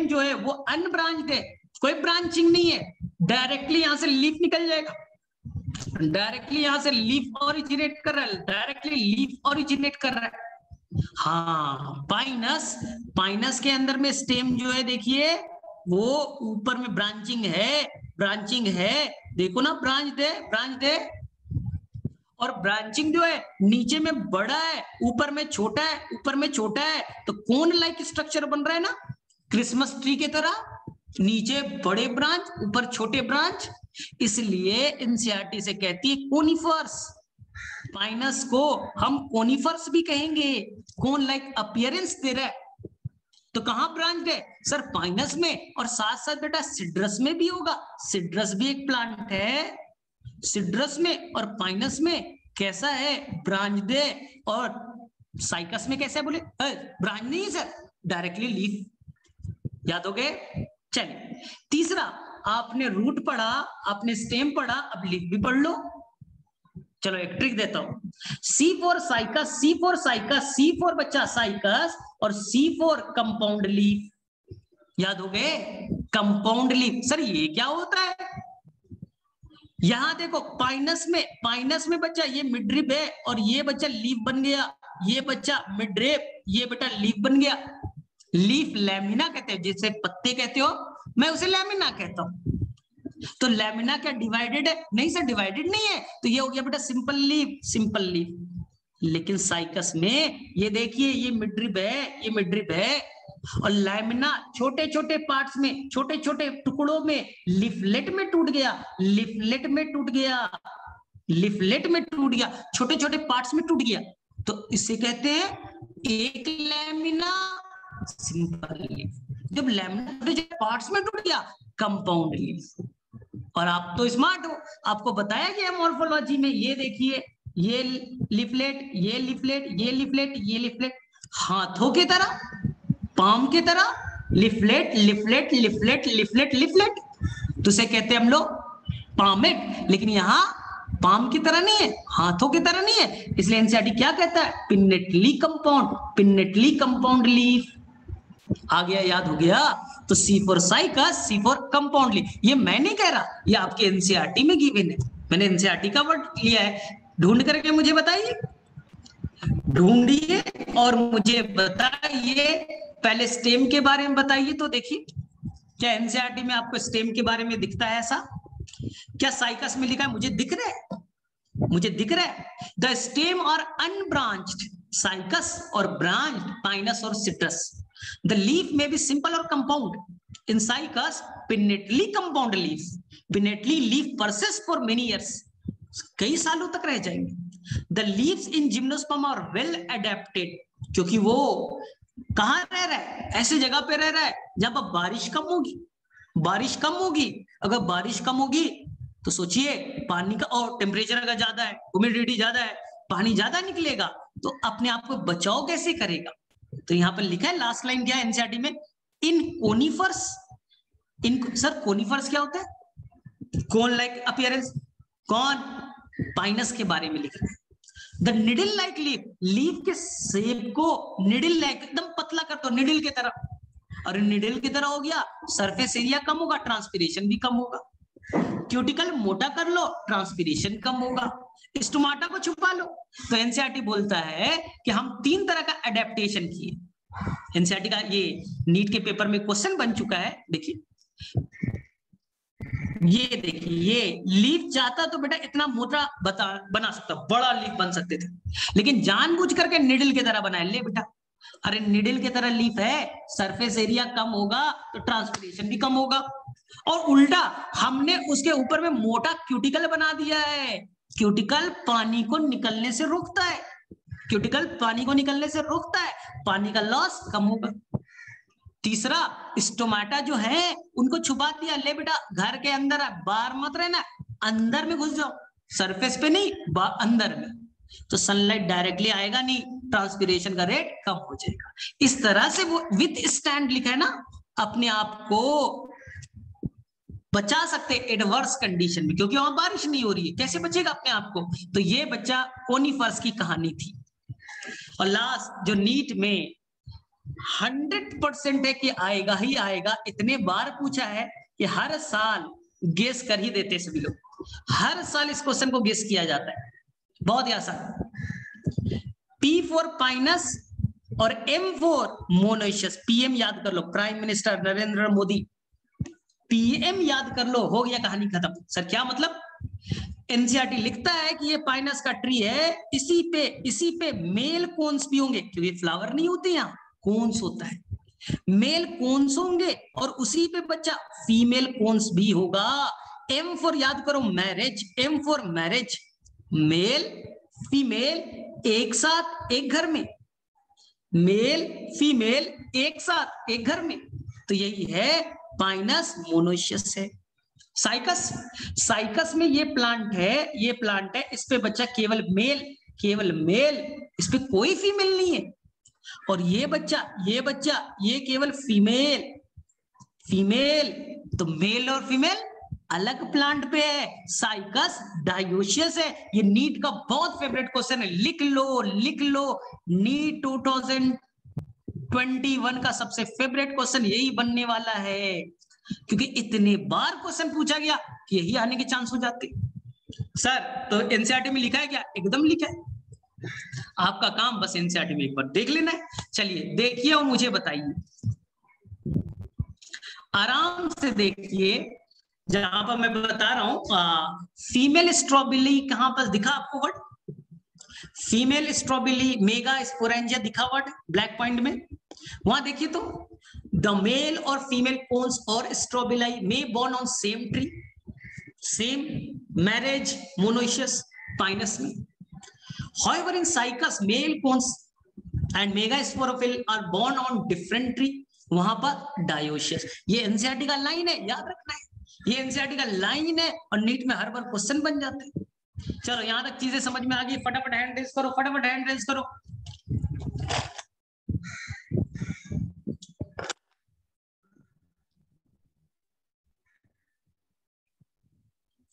जो है वो अनब्रांच्ड है, कोई ब्रांचिंग नहीं है, डायरेक्टली यहां से लीफ निकल जाएगा, डायरेक्टली यहां से लीफ ओरिजिनेट कर रहा है। हाँ, पाइनस के अंदर में स्टेम जो है देखिए वो ऊपर में ब्रांचिंग है, देखो ना, ब्रांच है और ब्रांचिंग जो है नीचे में बड़ा है, ऊपर में छोटा है, तो कोन लाइक स्ट्रक्चर बन रहा है ना, क्रिसमस ट्री के तरह, नीचे बड़े ब्रांच ऊपर छोटे ब्रांच। इसलिए एनसीईआरटी से कहती है कोनिफर्स। पाइनस को हम कोनिफर्स भी कहेंगे, कोन लाइक अपीयरेंस दे रहा है। तो कहां ब्रांच है? सर पाइनस में, और साथ साथ बेटा सिड्रस में भी होगा। सिड्रस भी एक प्लांट है, सिड्रस में और पाइनस में कैसा है, ब्रांच दे, और साइकस में कैसा है बोले, ब्रांच नहीं है सर, डायरेक्टली लीफ। याद हो गए? चलिए तीसरा, आपने रूट पढ़ा, आपने स्टेम पढ़ा, अब लीफ भी पढ़ लो। चलो एक ट्रिक देता हूं, C for cycas, C for cycas, C for बच्चा साइकस, और सी फॉर कंपाउंड लीफ। याद हो गए? Compound leaf. सर ये क्या होता है? यहां देखो पाइनस में बच्चा ये मिडरिप है, और ये बच्चा लीफ बन गया, ये बच्चा मिडरिप, ये बेटा लीफ बन गया। लीफ लैमिना कहते हैं, जिसे पत्ते कहते हो, मैं उसे लैमिना कहता हूं। तो लैमिना क्या डिवाइडेड है? नहीं सर डिवाइडेड नहीं है, तो ये हो गया बेटा सिंपल लीफ, सिंपल लीफ। लेकिन साइकस में ये देखिए, ये मिडरिप है, ये मिडरिप है, और लैमिना छोटे छोटे पार्ट्स में, छोटे छोटे टुकड़ों में, लिफलेट में टूट गया, लिफलेट में टूट गया, लिफलेट में टूट गया, छोटे छोटे पार्ट्स में टूट गया। तो इसे कहते हैं एक लैमिना, सिंपल लीफ। जब लैमिना छोटे छोटे पार्ट्स में टूट गया, कंपाउंड लीफ। और आप तो स्मार्ट हो, आपको बताया गया मॉर्फोलॉजी में, ये देखिए, ये लिफलेट, ये लिफलेट, ये लिफलेट, ये लिफलेट, हाथों की तरह, पाम की तरह, leaflet leaflet leaflet leaflet leaflet, तो उसे कहते हैं हम लोग पामेट। लेकिन यहाँ पाम की तरह नहीं है, हाथों की तरह नहीं है, इसलिए एनसीईआरटी क्या कहता है, pinnately compound, pinnately compound leaf. आ गया? याद हो गया? तो C for cycas, C for compound leaf. ये मैं नहीं कह रहा, ये आपके एनसीईआरटी में गिवन है, मैंने एनसीईआरटी का वर्ड लिया है। ढूंढ करके मुझे बताइए, ढूंढिए और मुझे बताइए। पहले स्टेम के बारे में बताइए। तो देखिए, क्या एनसीईआरटी में आपको स्टेम के बारे में दिखता है ऐसा? क्या साइकस में लिखा है? मुझे दिख रहा है, मुझे दिख रहा है। द स्टेम और अनब्रांच्ड, साइकस और ब्रांच पाइनस और सिट्रस। द लीफ में भी सिंपल और compound. In Cycas pinnately compound leaf, pinnately leaf persist for many years, कई सालों तक रह जाएंगे। The leaves in gymnosperm are well adapted, क्योंकि वो कहां रह रहा है? ऐसी जगह पे रह रहा है जहां पर बारिश कम होगी, बारिश कम होगी। अगर बारिश कम होगी तो सोचिए पानी का, और टेम्परेचर अगर ज्यादा है, ह्यूमिडिटी ज्यादा है, पानी ज्यादा निकलेगा, तो अपने आप को बचाव कैसे करेगा? तो यहां पर लिखा है, लास्ट लाइन क्या है एनसीईआरटी में, इन कोनिफर्स, इन सर कोनिफर्स क्या होता है? कोन लाइक अपीयरेंस, कौन? पाइनस के बारे में लिख रहे हैं। The needle like leaf, leaf के शेप को निडल लाइक, एकदम पतला कर दो निडल की तरह, और निडल की तरह हो गया, सरफेस एरिया कम होगा, ट्रांसपिरेशन भी कम होगा। क्यूटिकल मोटा कर लो, ट्रांसपिरेशन कम होगा। स्टोमाटा को छुपा लो। तो एनसीईआरटी बोलता है कि हम 3 तरह का एडेप्टेशन किए। एनसीईआरटी का ये नीट के पेपर में क्वेश्चन बन चुका है, देखिए, ये देखिए, ये लीफ चाहता तो बेटा इतना मोटा बना सकता, बड़ा लीफ बन सकते थे, लेकिन जानबूझ करके निडल की तरह बनाया। ले बेटा, अरे निडल की तरह लीफ है, सरफेस एरिया कम होगा तो ट्रांसपिरेशन भी कम होगा। और उल्टा हमने उसके ऊपर में मोटा क्यूटिकल बना दिया है। क्यूटिकल पानी को निकलने से रोकता है, क्यूटिकल पानी को निकलने से रोकता है, पानी का लॉस कम होगा। तीसरा, स्टोमाटा जो है उनको छुपा दिया। ले बेटा, घर के अंदर है, बाहर मत रहना, अंदर में घुस जाओ, सरफेस पे नहीं, अंदर में, तो सनलाइट डायरेक्टली आएगा नहीं, ट्रांसपिरेशन का रेट कम हो जाएगा। इस तरह से वो विथ स्टैंड लिखा है ना, अपने आप को बचा सकते एडवर्स कंडीशन में, क्योंकि वहां बारिश नहीं हो रही है, कैसे बचेगा अपने आप को? तो ये बच्चा कोनिफर्स की कहानी थी। और लास्ट जो नीट में 100% है कि आएगा ही आएगा, इतने बार पूछा है कि हर साल गेस कर ही देते सभी लोग, हर साल इस क्वेश्चन को गेस किया जाता है, बहुत ही आसान। P फॉर पाइनस और M फॉर मोनोइशियस। पीएम याद कर लो, prime minister Narendra Modi, PM याद कर लो, हो गया कहानी खत्म। सर क्या मतलब? एनसीईआरटी लिखता है कि ये पाइनस का ट्री है, इसी पे मेल कोन्स भी होंगे, क्योंकि फ्लावर नहीं होते यहाँ, कोन्स होता है, मेल कोन्स होंगे, और उसी पे बच्चा फीमेल कोन्स भी होगा। एम फॉर याद करो marriage, M for marriage, male female एक साथ एक घर में, मेल फीमेल एक साथ एक घर में, तो यही है पाइनस मोनोइशियस है। साइकस, साइकस में ये प्लांट है, इस पे बच्चा केवल मेल, इस पे कोई फीमेल नहीं है। और ये बच्चा ये केवल फीमेल, तो मेल और फीमेल अलग प्लांट पे है। साइकस डायोशियस है। ये नीट का बहुत फेवरेट क्वेश्चन है, लिख लो। नीट 2021 का सबसे फेवरेट क्वेश्चन यही बनने वाला है, क्योंकि इतने बार क्वेश्चन पूछा गया कि यही आने के चांस हो जाते। सर तो एनसीईआरटी में लिखा है क्या? एकदम लिखा है। आपका काम बस एनसीईआरटी में एक बार देख लेना है। चलिए देखिए और मुझे बताइए, आराम से देखिए। जहां पर मैं बता रहा हूं फीमेल स्ट्रॉबेरी, कहां पर दिखा आपको word? Female strawberry mega sporangia दिखा वर्ड ब्लैक पॉइंट में, वहां देखिए तो द मेल और फीमेल कोन्स और strawberry may born on same tree, same marriage monoecious Pinus में। However, in Cycas, male cones and megasporophyll are born on different tree. वहां पर डायोशियस। ये एनसीईआरटी का लाइन है, याद रखना है, ये एनसीईआरटी का लाइन है और नीट में हर बार क्वेश्चन बन जाते हैं। चलो यहां तक चीजें समझ में आ गई, फटाफट हैंड रेज करो, फटाफट हैंड रेज करो।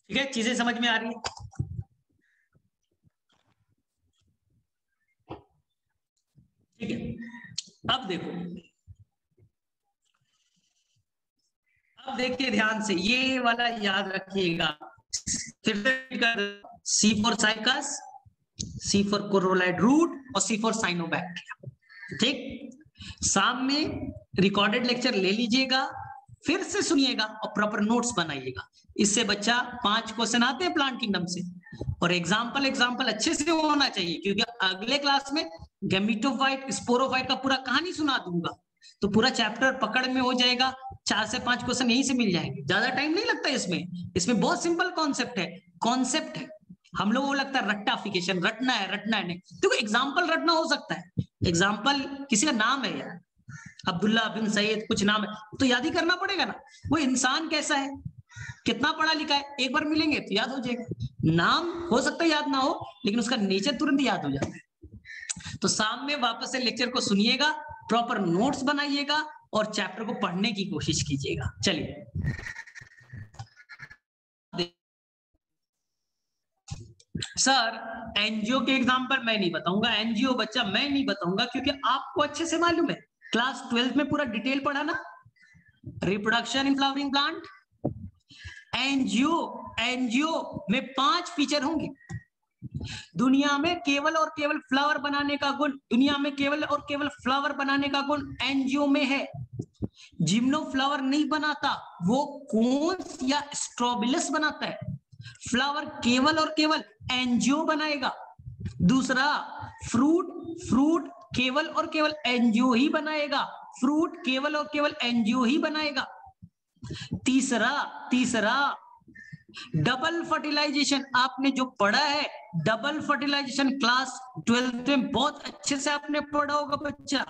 ठीक है, चीजें समझ में आ रही है? ठीक है, अब देखिए ध्यान से, ये वाला याद रखिएगा। फिर C for cycas, C for coralloid root और सी फॉर साइनोबैक्टीरिया। ठीक, शाम में रिकॉर्डेड लेक्चर ले लीजिएगा, फिर से सुनिएगा और प्रॉपर नोट्स बनाइएगा। इससे बच्चा 5 क्वेश्चन आते हैं प्लांट किंगडम से, और एग्जाम्पल अच्छे से होना चाहिए, क्योंकि अगले क्लास में गैमेटोफाइट स्पोरोफाइट का पूरा कहानी सुना दूंगा, तो पूरा चैप्टर पकड़ में हो जाएगा। 4 से 5 क्वेश्चन यहीं से मिल जाएंगे, ज्यादा टाइम नहीं लगता इसमें बहुत सिंपल कॉन्सेप्ट है। हम लोगों को लगता है रट्टाफिकेशन, रटना है नहीं, देखो एग्जाम्पल रटना हो सकता है। एग्जाम्पल किसी का नाम है यार, अब्दुल्ला बिन सैयद कुछ नाम है, तो याद ही करना पड़ेगा ना। वो इंसान कैसा है, कितना पढ़ा लिखा है, एक बार मिलेंगे तो याद हो जाएगा। नाम हो सकता है याद ना हो, लेकिन उसका नेचर तुरंत याद हो जाता है। तो शाम में वापस से लेक्चर को सुनिएगा, प्रॉपर नोट्स बनाइएगा और चैप्टर को पढ़ने की कोशिश कीजिएगा। चलिए सर एनजीओ के एग्जांपल मैं नहीं बताऊंगा, एनजीओ बच्चा मैं नहीं बताऊंगा, क्योंकि आपको अच्छे से मालूम है, क्लास 12 में पूरा डिटेल पढ़ा ना, reproduction in flowering plant. NGO में 5 फीचर होंगे। दुनिया में केवल और केवल फ्लावर बनाने का गुण, एनजीओ में है। जिम्नो फ्लावर नहीं बनाता, वो कोन्स या स्ट्रॉबिलस बनाता है। फ्लावर केवल और केवल एनजीओ बनाएगा। दूसरा, फ्रूट केवल और केवल एनजीओ ही बनाएगा, तीसरा डबल फर्टिलाइजेशन। आपने जो पढ़ा है डबल फर्टिलाइजेशन, क्लास 12 में बहुत अच्छे से आपने पढ़ा होगा बच्चा।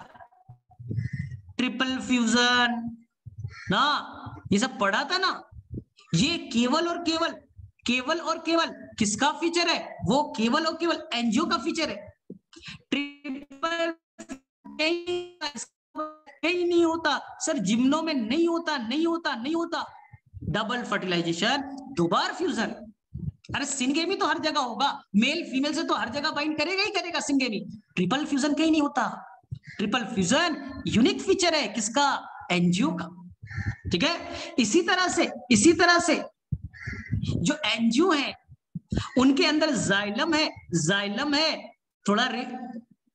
ट्रिपल फ्यूजन ना, ये सब पढ़ा था ना। ये केवल और केवल किसका फीचर है? वो केवल और केवल एनजीओ का फीचर है। ट्रिपल नहीं होता सर, जिम्नो में नहीं होता। डबल फर्टिलाइजेशन, 2 बार फ्यूजन। अरे सिंगेमी तो हर जगह होगा, मेल फीमेल से तो हर जगह बाइंड करेगा ही करेगा सिंगेमी। ट्रिपल फ्यूजन कहीं नहीं होता। ट्रिपल फ्यूजन यूनिक फीचर है किसका? एनजीओ का। ठीक है, इसी तरह से जो एनजीओ है उनके अंदर जाइलम है। थोड़ा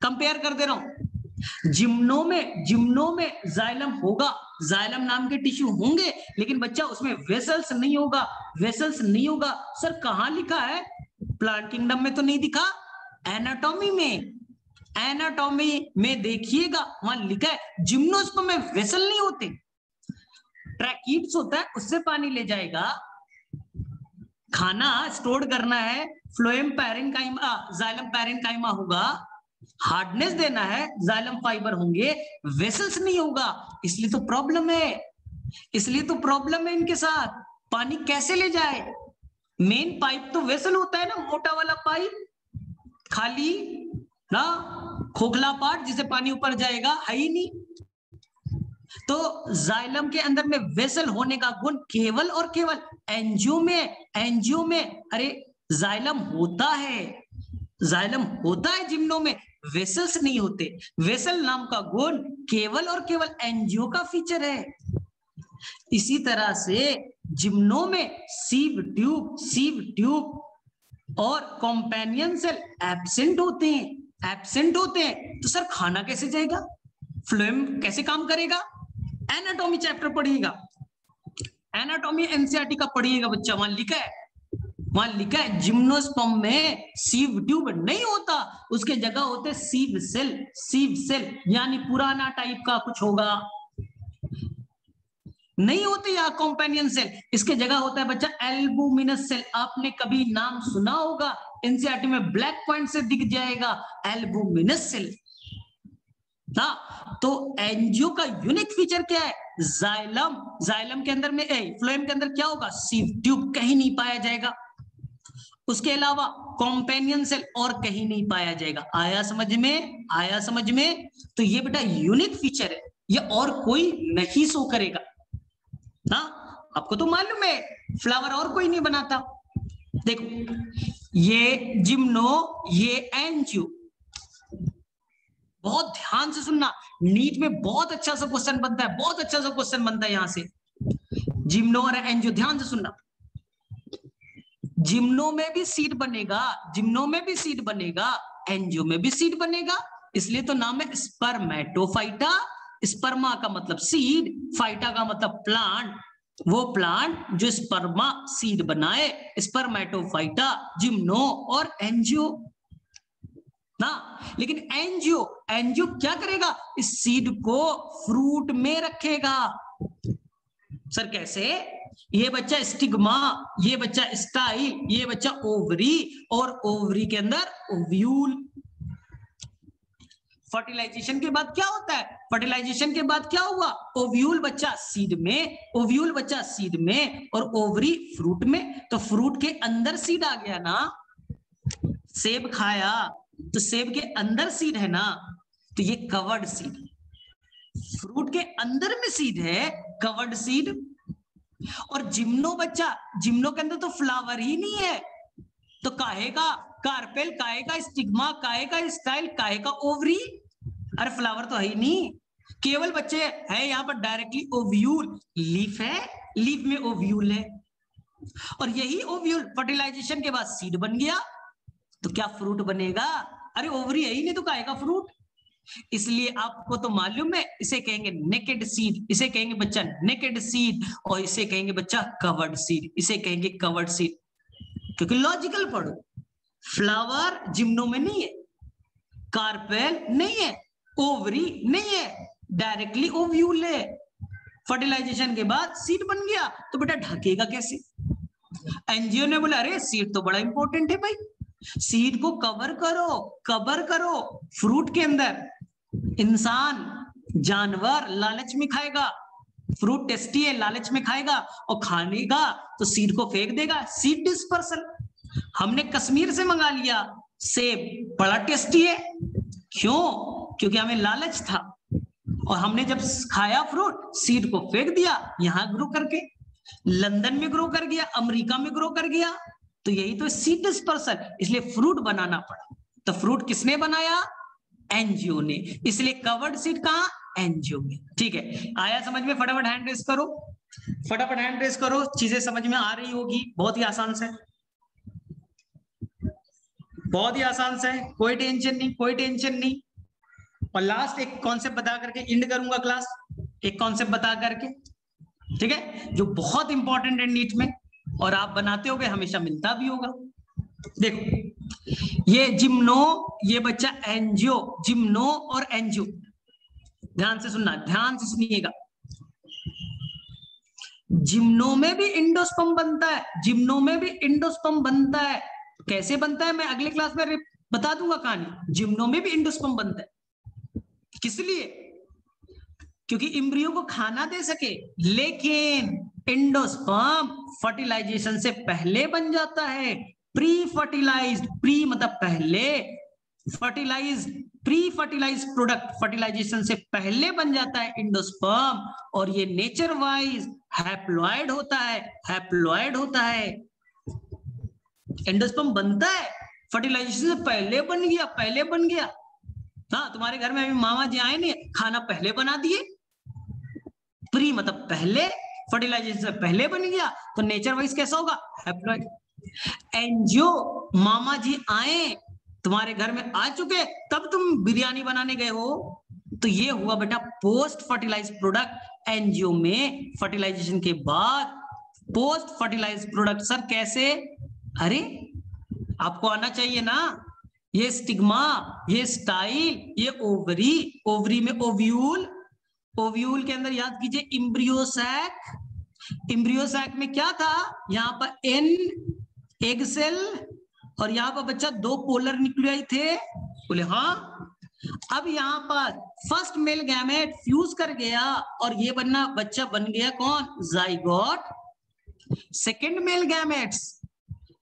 कंपेयर कर दे रहा हूं, जिम्नो में जाइलम होगा, जाइलम नाम के टिश्यू होंगे, लेकिन बच्चा उसमें वेसल्स नहीं होगा। सर कहां लिखा है? प्लांट किंगडम में तो नहीं दिखा, एनाटॉमी में देखिएगा, वहां लिखा है जिम्नोस्पर्म में वेसल नहीं होते, ट्रैकीट्स होता है, उससे पानी ले जाएगा। खाना स्टोर करना है, फ्लोएम पैरेन्काइमा, जाइलम पैरेन्काइमा होगा, हार्डनेस देना है, जाइलम फाइबर होंगे, वेसल्स नहीं होगा, इसलिए तो प्रॉब्लम है, इसलिए तो प्रॉब्लम है इनके साथ। पानी कैसे ले जाए? मेन पाइप तो वेसल होता है ना, मोटा वाला पाइप, खाली ना खोखला पार्ट जिसे पानी ऊपर जाएगा है ही नहीं। तो जाइलम के अंदर में वेसल होने का गुण केवल और केवल एंजियो में अरे जाइलम होता है, जाइलम होता है जिम्नो में, वेसल्स नहीं होते। वेसल नाम का गुण केवल और केवल एंजियो का फीचर है। इसी तरह से जिम्नो में सीव ट्यूब और कॉम्पेनियन सेल एब्सेंट होते हैं। तो सर खाना कैसे जाएगा, फ्लोएम कैसे काम करेगा? एनाटॉमी चैप्टर पढ़िएगा, एनाटॉमी एनसीईआरटी का पढ़िएगा बच्चा, वहां लिखा है जिम्नोस्पर्म में सीव ट्यूब नहीं होता, उसके जगह होते सीव सेल यानी पुराना टाइप का कुछ होगा, नहीं होते या कॉम्पेनियन सेल, इसके जगह होता है बच्चा एल्बुमिनस सेल। आपने कभी नाम सुना होगा, एनसीईआरटी में ब्लैक पॉइंट से दिख जाएगा एल्बुमिनस सेल। तो एंजियो का यूनिक फीचर क्या है? जाइलम के अंदर में फ्लोएम के अंदर क्या होगा? सीव ट्यूब कहीं नहीं पाया जाएगा, उसके अलावा कॉम्पेनियन सेल और कहीं नहीं पाया जाएगा। आया समझ में? तो ये बेटा यूनिक फीचर है, ये और कोई नहीं शो करेगा ना। आपको तो मालूम है फ्लावर और कोई नहीं बनाता। देखो ये जिम्नो, ये एंजियो, बहुत ध्यान से सुनना, नीट में बहुत अच्छा सा क्वेश्चन बनता है, बहुत अच्छा सा क्वेश्चन बनता है यहां से। जिम्नो और एंजियो, ध्यान से सुनना, जिम्नो में भी सीड बनेगा, एंजियो में भी सीड बनेगा, इसलिए तो नाम है स्पर्मेटोफाइटा। स्पर्मा का मतलब सीड, फाइटा का मतलब प्लांट, वो प्लांट जो स्पर्मा सीड बनाए, स्पर्मेटोफाइटा, जिम्नो और एंजियो ना। लेकिन एंजियो क्या करेगा? इस सीड को फ्रूट में रखेगा। सर कैसे? ये बच्चा स्टिग्मा, ये बच्चा स्टाइल, ये बच्चा ओवरी, और ओवरी के अंदर ओव्यूल। फर्टिलाइजेशन के बाद क्या होता है? फर्टिलाइजेशन के बाद क्या हुआ? ओव्यूल बच्चा सीड में, और ओवरी फ्रूट में। तो फ्रूट के अंदर सीड आ गया ना, सेब खाया तो सेब के अंदर सीड है ना, तो ये कवर्ड सीड, फ्रूट के अंदर में सीड है, कवर्ड सीड। और जिम्नो के अंदर तो फ्लावर ही नहीं है, तो काहे का कार्पेल, काहे का स्टिग्मा, काहे का स्टाइल, काहे का ओवरी? अरे फ्लावर तो है ही नहीं, केवल बच्चे है यहाँ पर डायरेक्टली ओव्यूल। लीफ है, लीफ में ओव्यूल है, और यही ओव्यूल फर्टिलाइजेशन के बाद सीड बन गया, तो क्या फ्रूट बनेगा? अरे ओवरी है ही नहीं, तो काहे का फ्रूट? इसलिए आपको तो मालूम है, इसे कहेंगे नेकेड सीड, इसे कहेंगे बच्चा नेकेड सीड, और इसे कहेंगे बच्चा कवर्ड सीड, इसे कहेंगे कवर्ड सीड। क्योंकि लॉजिकल पढ़ो, फ्लावर जिम्नो में नहीं है, कार्पेल नहीं है, ओवरी नहीं है, डायरेक्टली ओव्यूल है, फर्टिलाइजेशन के बाद सीड बन गया, तो बेटा ढकेगा कैसे? एनजीओ ने बोला अरे सीड तो बड़ा इंपॉर्टेंट है भाई, सीड को कवर करो फ्रूट के अंदर। इंसान, जानवर लालच में खाएगा, फ्रूट टेस्टी है, लालच में खाएगा, और खाने का तो सीड को फेंक देगा, सीड डिस्पर्सल। हमने कश्मीर से मंगा लिया सेब, बड़ा टेस्टी है, क्यों? क्योंकि हमें लालच था, और हमने जब खाया फ्रूट, सीड को फेंक दिया, यहां ग्रो करके लंदन में ग्रो कर गया, अमेरिका में ग्रो कर गया, तो यही तो सीड डिस्पर्सल, इसलिए फ्रूट बनाना पड़ा। तो फ्रूट किसने बनाया? एनजीओ ने, इसलिए कवर्ड सीड कहां? एनजीओ में। ठीक है, आया समझ में? फटाफट हैंड रेस करो, फटाफट हैंड रेस करो, चीजें समझ में आ रही होगी, बहुत ही आसान से, बहुत ही आसान से, कोई टेंशन नहीं। और लास्ट एक कॉन्सेप्ट बता करके एंड करूंगा क्लास, एक कॉन्सेप्ट बता करके, ठीक है, जो बहुत इंपॉर्टेंट है नीट में, और आप बनाते होगे, हमेशा मिलता भी होगा। देखो ये जिम्नो, ये बच्चा एंजियो, जिम्नो और एंजियो, ध्यान से सुनना, ध्यान से सुनिएगा। जिम्नो में भी इंडोस्पर्म बनता है, जिम्नो में भी इंडोस्पर्म बनता है। कैसे बनता है मैं अगले क्लास में बता दूंगा कहानी, जिम्नो में भी एंडोस्पर्म बनता है। किस लिए? क्योंकि इम्ब्रियो को खाना दे सके, लेकिन एंडोस्पर्म फर्टिलाइजेशन से पहले बन जाता है। प्री फर्टिलाइज्ड, प्री मतलब पहले, fertilise, pre fertilise product, fertilisation से पहले बन जाता है एंडोस्पर्म, और ये नेचर वाइज हैप्लॉइड होता है, हैप्लॉइड होता है। एंडोस्पर्म बनता है फर्टिलाइजेशन से पहले बन गया, पहले बन गया। हाँ, तुम्हारे घर में अभी मामा जी आए नहीं, खाना पहले बना दिए, प्री मतलब पहले, फर्टिलाइजेशन से पहले बन गया, तो नेचर वाइज कैसा होगा? हैप्लॉइड। एंजियो, मामा जी आए तुम्हारे घर में, आ चुके, तब तुम बिरयानी बनाने गए हो, तो ये हुआ बेटा पोस्ट फर्टिलाइज प्रोडक्ट। एंजियो में फर्टिलाइजेशन के बाद पोस्ट फर्टिलाइज प्रोडक्ट। सर कैसे? अरे आपको आना चाहिए ना, ये स्टिग्मा, ये स्टाइल, ये ओवरी, ओवरी में ओव्यूल, ओव्यूल के अंदर याद कीजिए इम्ब्रियोसैक, इम्ब्रियोसैक में क्या था? यहाँ पर एन एग सेल, और यहाँ पर बच्चा दो पोलर न्यूक्लियाई थे, बोले हाँ। अब यहाँ पर फर्स्ट मेल गैमेट फ्यूज कर गया, और ये बनना बच्चा बन गया कौन? जाइगोट। सेकेंड मेल गैमेट्स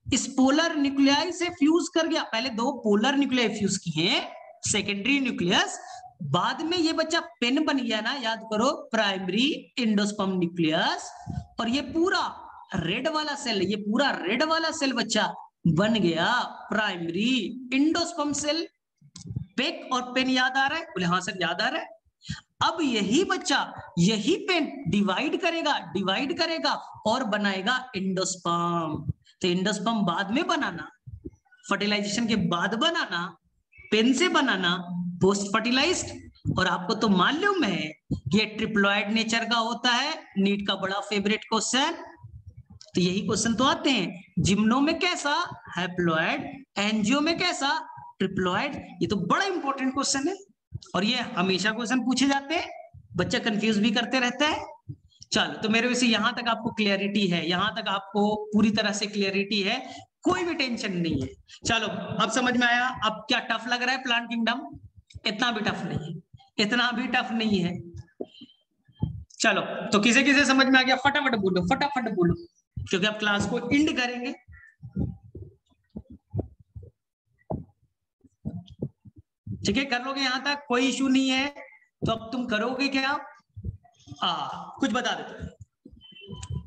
इस पोलर न्यूक्लियाई से फ्यूज कर गया, पहले दो पोलर न्यूक्लियाई फ्यूज किए, सेकेंडरी न्यूक्लियस, बाद में ये बच्चा पेन बन गया ना, याद करो, प्राइमरी एंडोस्पर्म न्यूक्लियस, और ये पूरा रेड वाला सेल, ये पूरा रेड वाला सेल बच्चा बन गया प्राइमरी एंडोस्पर्म सेल। पेक और पेन याद आ रहा है? बोले हाँ सर याद आ रहा है। अब यही बच्चा, यही पेन डिवाइड करेगा, डिवाइड करेगा और बनाएगा एंडोस्पर्म। तो एंडोस्पर्म बाद में बनाना, फर्टिलाइजेशन के बाद बनाना, पेन से बनाना पोस्ट फर्टिलाइज्ड। और आपको तो मालूम है ये ट्रिप्लॉइड नेचर का होता है, नीट का बड़ा फेवरेट क्वेश्चन। तो यही क्वेश्चन तो आते हैं, जिम्नो में कैसा? हैप्लॉइड, एंजियो में कैसा? ट्रिप्लॉइड। ये तो बड़ा इंपॉर्टेंट क्वेश्चन है, और ये हमेशा क्वेश्चन पूछे जाते हैं, बच्चा कंफ्यूज भी करते रहता है। चलो, तो मेरे वैसे यहां तक आपको क्लियरिटी है, यहां तक आपको पूरी तरह से क्लियरिटी है, कोई भी टेंशन नहीं है। चलो अब समझ में आया। अब क्या टफ लग रहा है प्लांट किंगडम? इतना भी टफ नहीं है, इतना भी टफ नहीं है। चलो, तो किसे किसे समझ में आ गया फटाफट बोलो, फटाफट बोलो, क्योंकि अब क्लास को एंड करेंगे। ठीक है, कर लोगे यहां तक? कोई इशू नहीं है। तो अब तुम करोगे क्या? कुछ बता देते।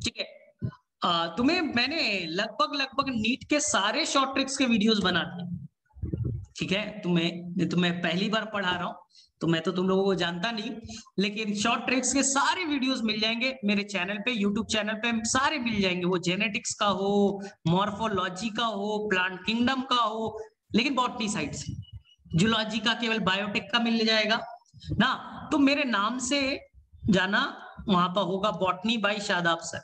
ठीक है, तुम्हें मैंने लगभग नीट के सारे शॉर्ट ट्रिक्स के वीडियोस बना दिए। ठीक है, तुम्हें पहली बार पढ़ा रहा हूं, तो मैं तो तुम लोगों को जानता नहीं, लेकिन शॉर्ट ट्रिक्स के सारे वीडियोस मिल जाएंगे मेरे चैनल पे, यूट्यूब चैनल पे सारे मिल जाएंगे। वो जेनेटिक्स का हो, मॉर्फोलॉजी का हो, प्लांट किंगडम का हो, लेकिन बॉटनी साइड से, जूलॉजी का केवल बायोटेक का मिल जाएगा ना। तो मेरे नाम से जाना, वहां पर होगा botany by Shadab sir,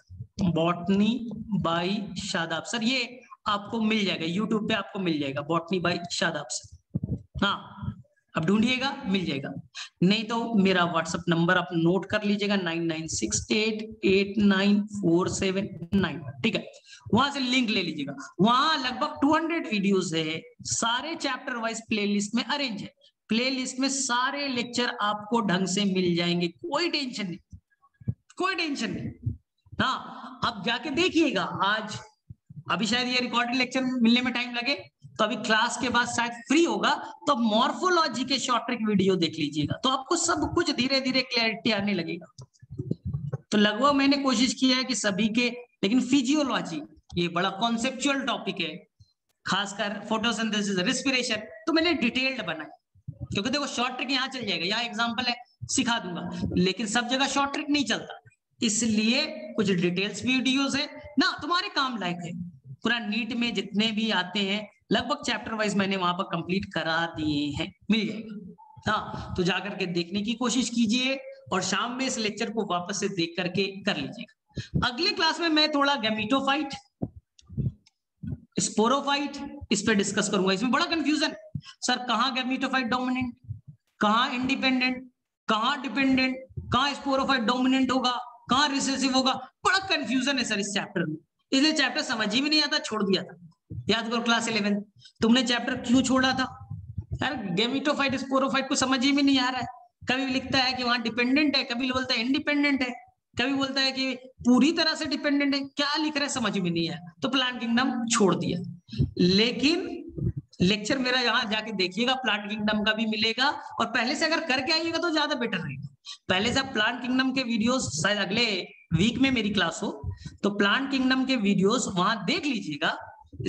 botany by Shadab sir, ये आपको मिल जाएगा यूट्यूब पे, आपको मिल जाएगा बॉटनी बाय शादाब सर। हाँ, अब ढूंढिएगा, मिल जाएगा। नहीं तो मेरा व्हाट्सएप नंबर आप नोट कर लीजिएगा, 9968894791। ठीक है, वहां से लिंक ले लीजिएगा। वहां लगभग 200 वीडियोस है, सारे चैप्टर वाइज प्लेलिस्ट में अरेंज है। प्लेलिस्ट में सारे लेक्चर आपको ढंग से मिल जाएंगे, कोई टेंशन नहीं, कोई टेंशन नहीं। हाँ, अब जाके देखिएगा। आज अभी शायद ये रिकॉर्डेड लेक्चर मिलने में टाइम लगे, तो अभी क्लास के बाद शायद फ्री होगा, तो मॉर्फोलॉजी के शॉर्ट ट्रिक वीडियो देख लीजिएगा, तो आपको सब कुछ धीरे धीरे क्लैरिटी आने लगेगा। तो लगभग मैंने कोशिश किया है कि सभी के, लेकिन फिजियोलॉजी ये बड़ा कॉन्सेप्चुअल टॉपिक है, खासकर फोटोसिंथेसिस, रेस्पिरेशन, तो मैंने डिटेल्ड बनाया। क्योंकि देखो शॉर्ट ट्रिक यहाँ चल जाएगा, यहाँ एग्जांपल है सिखा दूंगा, लेकिन सब जगह शॉर्ट ट्रिक नहीं चलता, इसलिए कुछ डिटेल्स वीडियोस है ना, तुम्हारे काम लायक है। पूरा नीट में जितने भी आते हैं लगभग चैप्टर वाइज मैंने वहां पर कंप्लीट करा दिए हैं, मिल जाएगा। हाँ, तो जाकर के देखने की कोशिश कीजिए, और शाम में इस लेक्चर को वापस से देख करके कर लीजिएगा। अगले क्लास में मैं थोड़ा गैमीटोफाइट, स्पोरोफाइट, इस पे डिस्कस करूंगा। इसमें बड़ा कंफ्यूजन, सर कहाँ गैमीटोफाइट डोमिनेंट, कहाँ इंडिपेंडेंट, कहाँ डिपेंडेंट, कहाँ स्पोरोफाइट डोमिनेंट होगा, कहाँ रिसेसिव होगा, बड़ा कंफ्यूजन है सर इस चैप्टर में, इसलिए चैप्टर समझ ही में नहीं आता, छोड़ दिया था। याद करो क्लास 11 तुमने चैप्टर क्यों छोड़ा था यार? गेमिटोफाइट स्पोरोफाइट को समझ ही में नहीं आ रहा है। कभी लिखता है कि वहां डिपेंडेंट है, कभी बोलता है इंडिपेंडेंट है, कभी बोलता है कि पूरी तरह से डिपेंडेंट है, क्या लिख रहा है समझ में नहीं आया, तो प्लांट किंगडम छोड़ दिया। लेकिन लेक्चर मेरा यहाँ जाके देखिएगा, प्लांट किंगडम का भी मिलेगा, और पहले से अगर करके आइएगा तो ज्यादा बेटर रहेगा। पहले से आप प्लांट किंगडम के वीडियोस, शायद अगले वीक में मेरी क्लास हो तो प्लांट किंगडम के वीडियोस वहां देख लीजिएगा,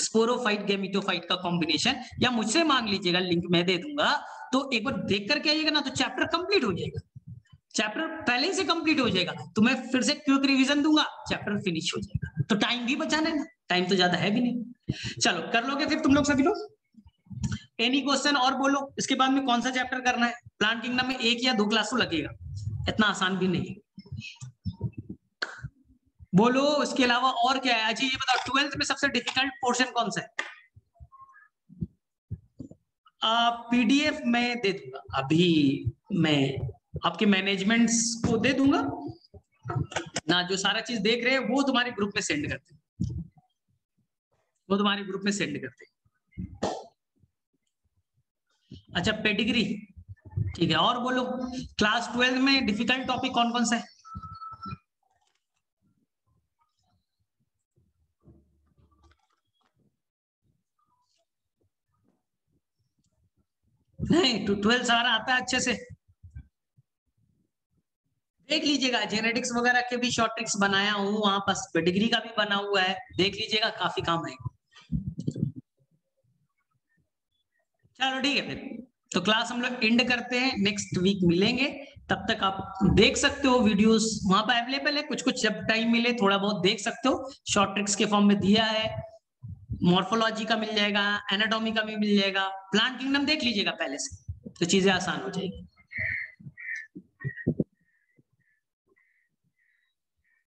स्पोरोफाइट गेमिटोफाइट का कॉम्बिनेशन, या मुझसे मांग लीजिएगा, लिंक मैं दे दूंगा, तो एक बार देख करके आइएगा ना, तो चैप्टर कंप्लीट हो जाएगा, चैप्टर पहले ही से कंप्लीट हो जाएगा। तो मैं फिर से क्विक रिवीजन दूंगा, चैप्टर फिनिश हो जाएगा, तो टाइम भी बचाना है ना, टाइम तो ज्यादा है भी नहीं। चलो कर लोगे फिर तुम लोग सभी लोग? एनी क्वेश्चन और बोलो। इसके बाद में कौन सा चैप्टर करना है? प्लांट किंगडम में 1 या 2 क्लास तो लगेगा, इतना आसान भी नहीं। बोलो इसके अलावा और क्या है? अच्छा ये बताओ 12th में सबसे डिफिकल्ट पोर्शन कौन सा है? पीडीएफ में दे दूंगा, अभी मैं आपके मैनेजमेंट्स को दे दूंगा ना, जो सारा चीज देख रहे हैं वो तुम्हारे ग्रुप में सेंड करते हैं, वो तुम्हारे ग्रुप में सेंड करते हैं। अच्छा पेडिग्री, ठीक है, और बोलो क्लास 12 में डिफिकल्ट टॉपिक कौन कौन सा है? नहीं, 12 सारा आता है अच्छे से, देख लीजिएगा, जेनेटिक्स वगैरह के भी शॉर्ट ट्रिक्स बनाया हूँ वहां, बस पेडिग्री का भी बना हुआ है, देख लीजिएगा, काफी काम है। चलो ठीक है फिर, तो क्लास हम लोग एंड करते हैं, नेक्स्ट वीक मिलेंगे। तब तक आप देख सकते हो वीडियोस वहां पर अवेलेबल है, कुछ कुछ जब टाइम मिले थोड़ा बहुत देख सकते हो, शॉर्ट ट्रिक्स के फॉर्म में दिया है, मॉर्फोलॉजी का मिल जाएगा, एनाटॉमी का भी मिल जाएगा, प्लांट किंगडम देख लीजिएगा पहले से, तो चीजें आसान हो जाएगी।